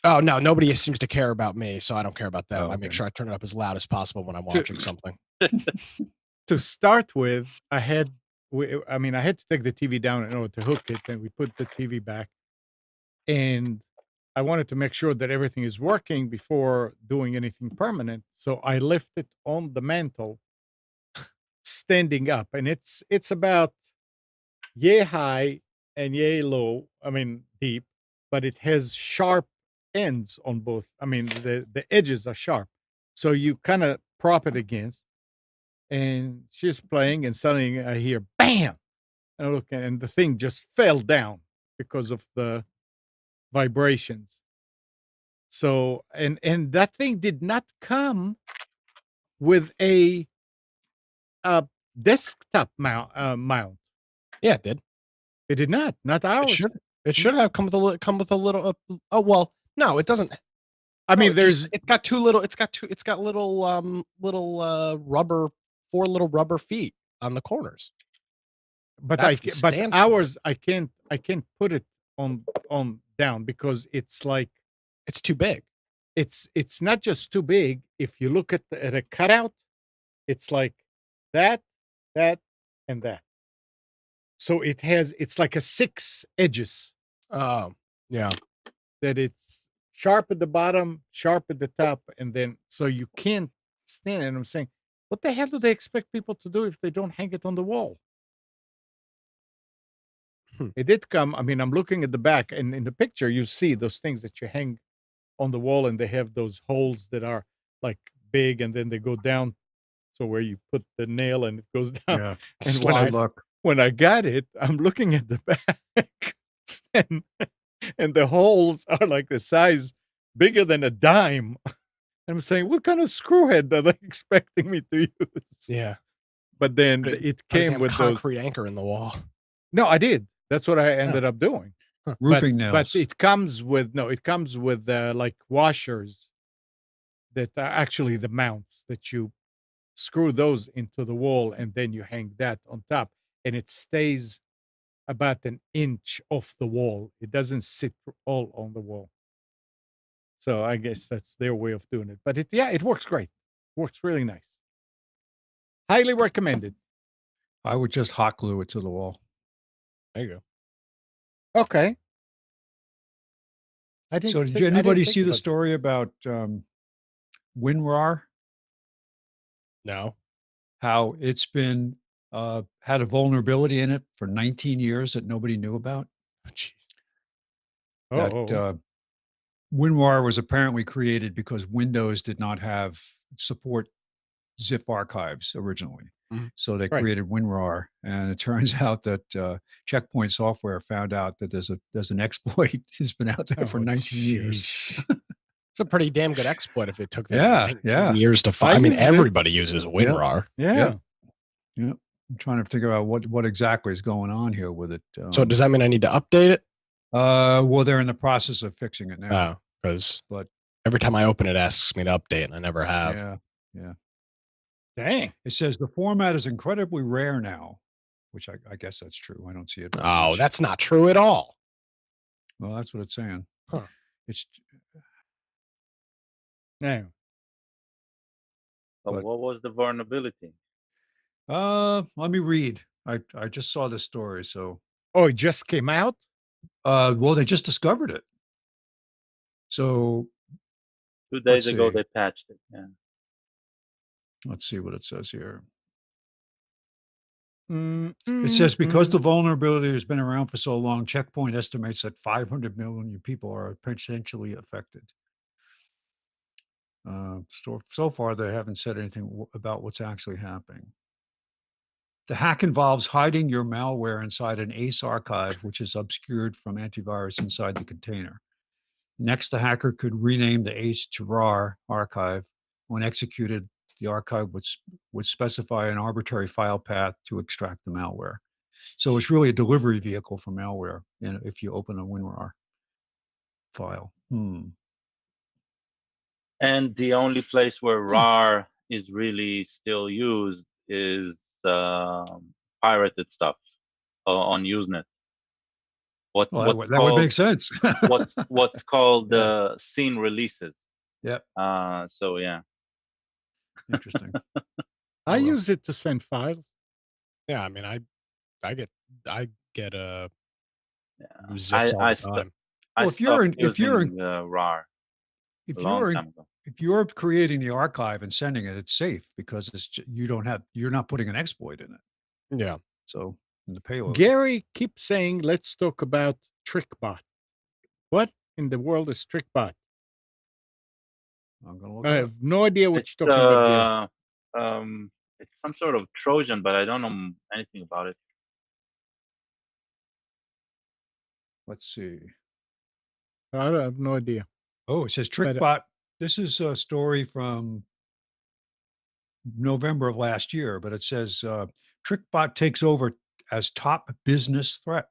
Oh no, nobody seems to care about me, so I don't care about them. I make sure I turn it up as loud as possible when I'm watching something. To start with, I had to take the TV down in order to hook it, and we put the TV back. And I wanted to make sure that everything is working before doing anything permanent. So I left it on the mantle, standing up, and it's about yay high and yay low. Deep, but it has sharp ends on both. The edges are sharp, so you kind of prop it against. And she's playing, and suddenly I hear bam, and I look, and the thing just fell down because of the vibrations. So, and that thing did not come with a desktop mount. Yeah, it did. It did not. Not ours. It should have come with a little. Oh well, no, it doesn't. It's got little rubber, 4 little rubber feet on the corners. But ours, I can't put it on down because it's like it's too big. It's not just too big. If you look at a cutout, it's like that, and that. So it's like a 6 edges. Oh, yeah. That it's sharp at the bottom, sharp at the top, and then so you can't stand it. And I'm saying, what the hell do they expect people to do if they don't hang it on the wall? It did come. I'm looking at the back, and in the picture, you see those things that you hang on the wall, and they have those holes that are like big, and then they go down. So where you put the nail and it goes down. Yeah. And when I got it, I'm looking at the back, and the holes are like the size bigger than a dime. I'm saying, what kind of screwhead are they expecting me to use? Yeah. But then it came with concrete anchor in the wall. No, I did. That's what I ended up doing. Roofing nails. But it comes with like washers that are actually the mounts that you screw those into the wall, and then you hang that on top, and it stays about an inch off the wall. It doesn't sit all on the wall. So I guess that's their way of doing it. But it works great. Works really nice. Highly recommended. I would just hot glue it to the wall. There you go. Okay. So did anybody see the about story about WinRAR? No. How it's been had a vulnerability in it for 19 years that nobody knew about. Oh, jeez. That WinRAR was apparently created because Windows did not have support zip archives originally. Mhm. So they Right. created WinRAR, and it turns out that Checkpoint Software found out that there's an exploit that's been out there for 19 years. jeez. It's a pretty damn good exploit if it took them Yeah, 19 yeah. years to find. I mean, use it. everybody uses WinRAR. Yeah. Yep. I'm trying to figure out what exactly is going on here with it. So does that mean I need to update it? Well, they're in the process of fixing it now. Because But every time I open it, it asks me to update, and I never have. yeah. Dang. It says the format is incredibly rare now, which I guess that's true. I don't see it. very Oh, much. that's not true at all. Well, that's what it's saying. Huh. It's Yeah. But But- what was the vulnerability? let me read. I just saw this story, so Oh, it just came out? well, they just discovered it. So 2 days Let's ago see. they patched it. Yeah. let's see what it says here. Mm, It says because mm. the vulnerability has been around for so long, Checkpoint estimates that 500 million people are potentially affected. So far, they haven't said anything about what's actually happening. The hack involves hiding your malware inside an ACE archive, which is obscured from antivirus inside the container. Next, the hacker could rename the ACE to RAR archive. When executed, the archive would specify an arbitrary file path to extract the malware. So it's really a delivery vehicle for malware if you open a WinRAR file. And the only place where RAR is really still used is pirated stuff on Usenet. Well, that would make sense. what's called Yeah. scene releases. Yep. So yeah. Interesting. I well. use it to send files. Yeah, I mean, I get Yeah. zips all I the time. Well, if you're using RAR if a long you're time ago. if you're creating the archive and sending it, it's safe because you're not putting an exploit in it. Yeah. So in the payload. Gary keeps saying, let's talk about TrickBot. What in the world is TrickBot? I'm gonna look I it up. have no idea what you're talking about, Gary. It's some sort of Trojan, but I don't know anything about it. Let's see. I have no idea. Oh, it says But, TrickBot. This is a story from November of last year, but it says TrickBot takes over as top business threat.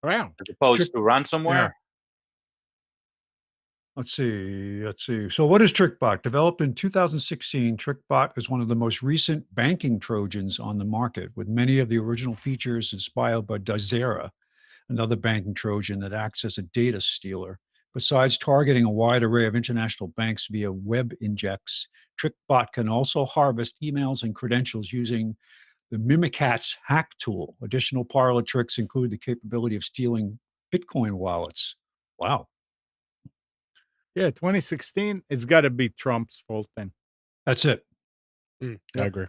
Wow. As opposed to ransomware. Let's see. So what is TrickBot? Developed in 2016, TrickBot is one of the most recent banking Trojans on the market, with many of the original features inspired by Dazera, another banking Trojan that acts as a data stealer. Besides targeting a wide array of international banks via web injects, TrickBot can also harvest emails and credentials using the Mimikatz hack tool. Additional parlor tricks include the capability of stealing Bitcoin wallets. Wow. Yeah, 2016. It's got to be Trump's fault then. That's it. I Yep. agree.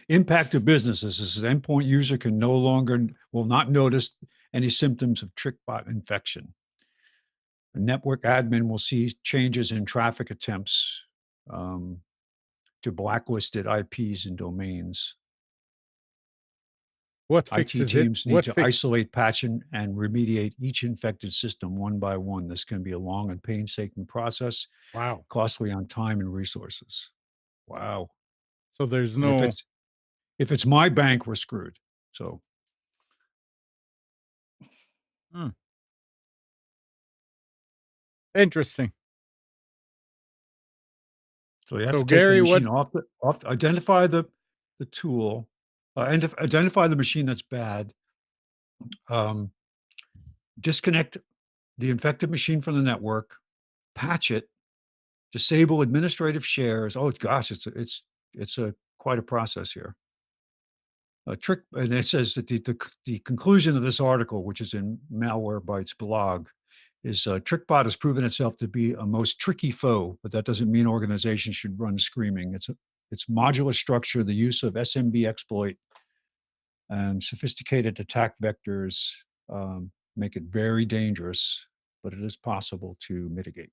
Impact to businesses is an endpoint user will not notice any symptoms of TrickBot infection. A network admin will see changes in traffic attempts to blacklisted IPs and domains. What IT fixes it? teams need What to fix? isolate, patch, and remediate each infected system one by one. This can be a long and painstaking process, Wow. costly on time and resources. Wow. So there's And no. if it's my bank, we're screwed. So Interesting. So you have So, to take Gary, the what machine off, identify the tool, and identify the machine that's bad. Disconnect the infected machine from the network, patch it, disable administrative shares. Oh gosh, it's a quite a process here. And it says that the conclusion of this article, which is in Malwarebytes blog, is TrickBot has proven itself to be a most tricky foe, but that doesn't mean organizations should run screaming. Its modular structure, the use of SMB exploit, and sophisticated attack vectors make it very dangerous, but it is possible to mitigate.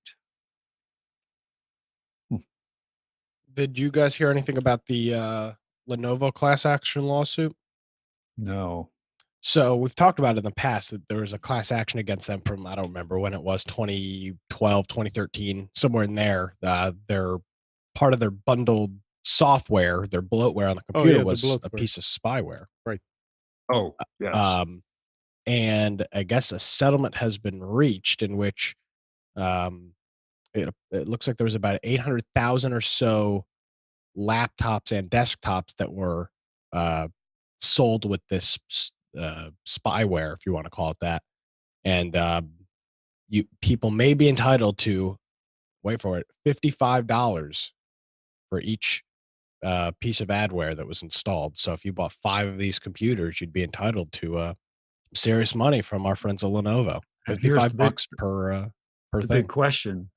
Did you guys hear anything about the Lenovo class action lawsuit? No. So we've talked about it in the past that there was a class action against them from, I don't remember when it was, 2012, 2013, somewhere in there. Their part of their bundled software, their bloatware on the computer the was a bloatware. piece of spyware. Oh, yes. And I guess a settlement has been reached in which it looks like there was about 800,000 or so laptops and desktops that were sold with this spyware, if you want to call it that. And people may be entitled to, wait for it, $55 for each piece of adware that was installed. So if you bought 5 of these computers, you'd be entitled to serious money from our friends at Lenovo. And here's the $55 per the thing. big question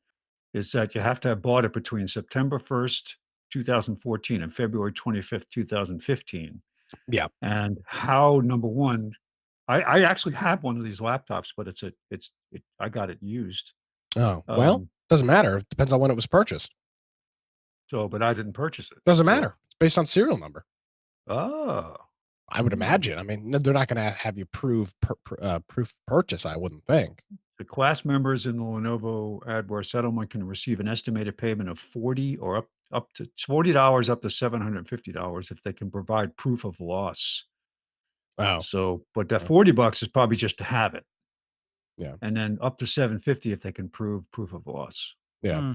is that you have to have bought it between September 1st, 2014 and February 25th, 2015. Yeah. And how, number one, I actually have one of these laptops, but I got it used. Oh, well, doesn't matter. It depends on when it was purchased. So, but I didn't purchase it. Doesn't So- matter. It's based on serial number. Oh. I would imagine. I mean, they're not going to have you proof of purchase, I wouldn't think. The class members in the Lenovo adware settlement can receive an estimated payment of $40 or up to $40 up to $750 if they can provide proof of loss. Oh, So, but that $40 is probably just to have it. Yeah. And then up to $750 if they can prove proof of loss. yeah.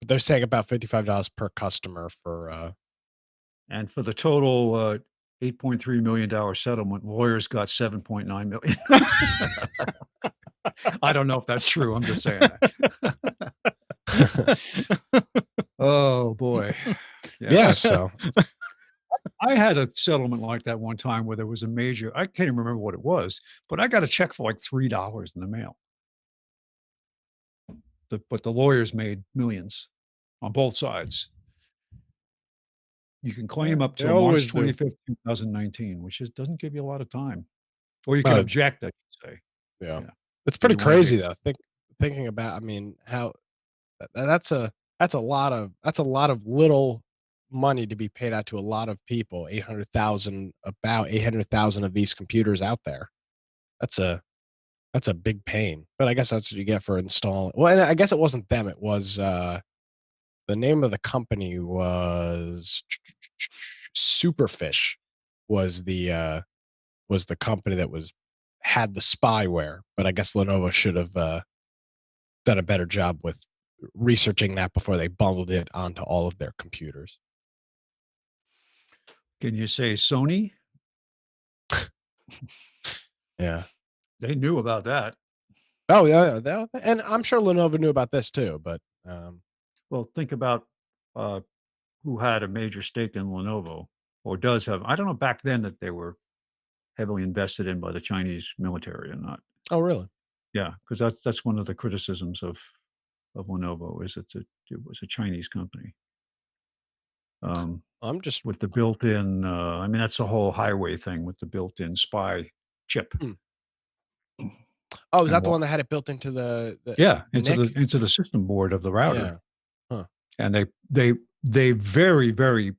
But they're saying about $55 per customer for. And for the total $8.3 million settlement, lawyers got $7.9 million. I don't know if that's true. I'm just saying that. Oh boy. Yeah. So I had a settlement like that one time where there was a major, I can't even remember what it was, but I got a check for like $3 in the mail. But the lawyers made millions on both sides. You can claim up they to March always do. 25th, 2019, which doesn't give you a lot of time. Or you can object, I should say. yeah. Yeah. It's pretty You wanna crazy though. Thinking about, I mean, how that's a lot of little money to be paid out to a lot of people. About 800,000 of these computers out there. That's a big pain. But I guess that's what you get for installing. Well, and I guess it wasn't them. It was the name of the company was Superfish was the company that had the spyware, but I guess Lenovo should have done a better job with researching that before they bundled it onto all of their computers. Can you say Sony? Yeah. They knew about that. Oh yeah, and I'm sure Lenovo knew about this too, but Well, think about who had a major stake in Lenovo or does have. I don't know back then that they were heavily invested in by the Chinese military or not. oh really? Yeah, because that's one of the criticisms of Lenovo is it was a Chinese company. I'm just With the built-in, I mean, that's the whole highway thing with the built-in spy chip. Oh, is that and the what- one that had it built into the Yeah, the NIC? into the system board of the router. Yeah. And they very, very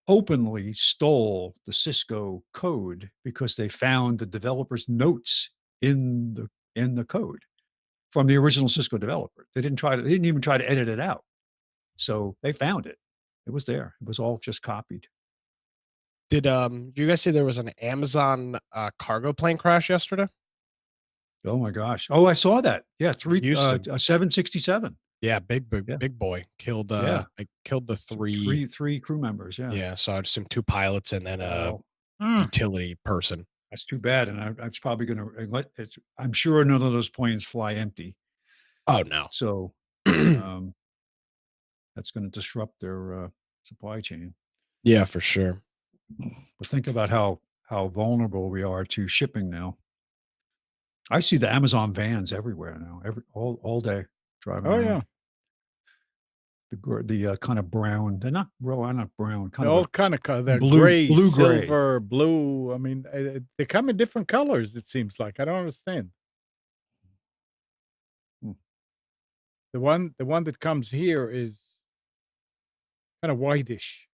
openly stole the Cisco code because they found the developer's notes in the code from the original Cisco developer. They didn't even try to edit it out. So they found it. It was there. It was all just copied. Did you guys see there was an Amazon cargo plane crash yesterday? Oh my gosh. Oh, I saw that. Yeah, Houston. a 767. Yeah, big Yeah. boy. Killed Yeah. I killed the three. Three crew members. Yeah. Yeah, so I'd assume 2 pilots and then a Wow. utility person. That's too bad. And I was probably going to, I'm sure none of those planes fly empty. Oh, no. So that's going to disrupt their supply chain. Yeah, for sure. But think about how vulnerable we are to shipping now. I see the Amazon vans everywhere now, all day driving Oh, around. yeah. The kind of brown, they're not brown, kind They're of all kind of they're blue- gray, blue-gray. silver, blue. I mean, they come in different colors, it seems like. I don't understand. Hmm. The one that comes here is kind of whitish.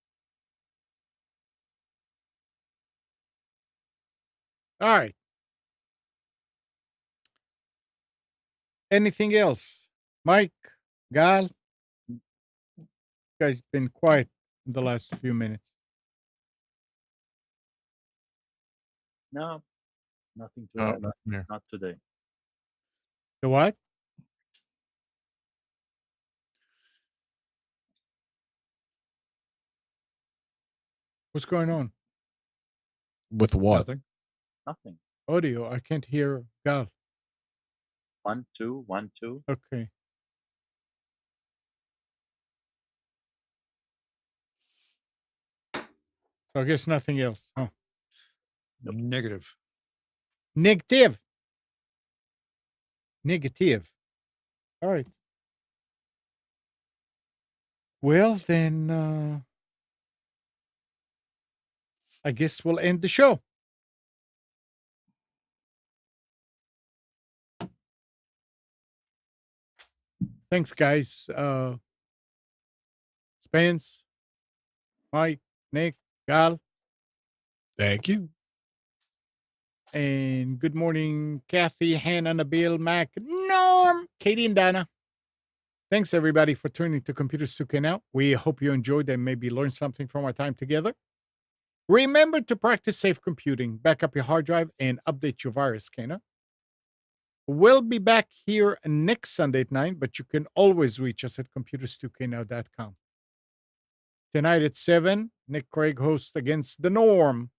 All right. Anything else? Mike, Gal? You guys been quiet in the last few minutes. No, nothing to No, add. nothing there. Not today. The what? What's going on? With what? nothing. Nothing. Audio. I can't hear Gal. 1, 2, 1, 2. Okay. So I guess nothing else. Huh? Negative. Negative. Negative. All right. Well, then I guess we'll end the show. Thanks, guys. Spence, Mike, Nick, Gal, Thank you. and good morning, Kathy, Hannah, Nabil, Mac, Norm, Katie, and Dana. Thanks, everybody, for tuning to Computers 2K Now. We hope you enjoyed and maybe learned something from our time together. Remember to practice safe computing, back up your hard drive, and update your virus scanner. We'll be back here next Sunday at 9, but you can always reach us at computers2know.com. Tonight at 7, Nick Craig hosts Against the Norm.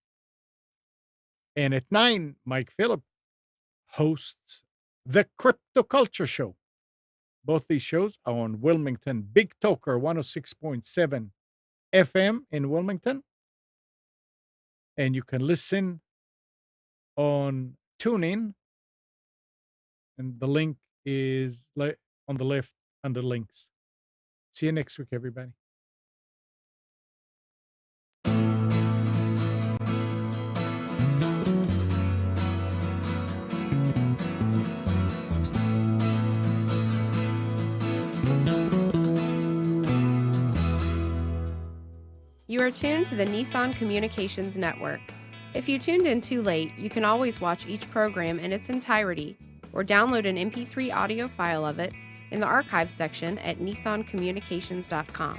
And at 9, Mike Phillip hosts The Crypto Culture Show. Both these shows are on Wilmington Big Toker 106.7 FM in Wilmington. And you can listen on TuneIn. And the link is on the left under links. See you next week, everybody. You are tuned to the Nissan Communications Network. If you tuned in too late, you can always watch each program in its entirety or download an MP3 audio file of it in the archives section at nissancommunications.com.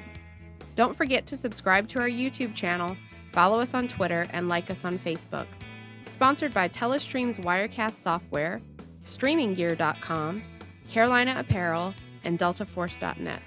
Don't forget to subscribe to our YouTube channel, follow us on Twitter, and like us on Facebook. Sponsored by Telestream's Wirecast software, StreamingGear.com, Carolina Apparel, and DeltaForce.net.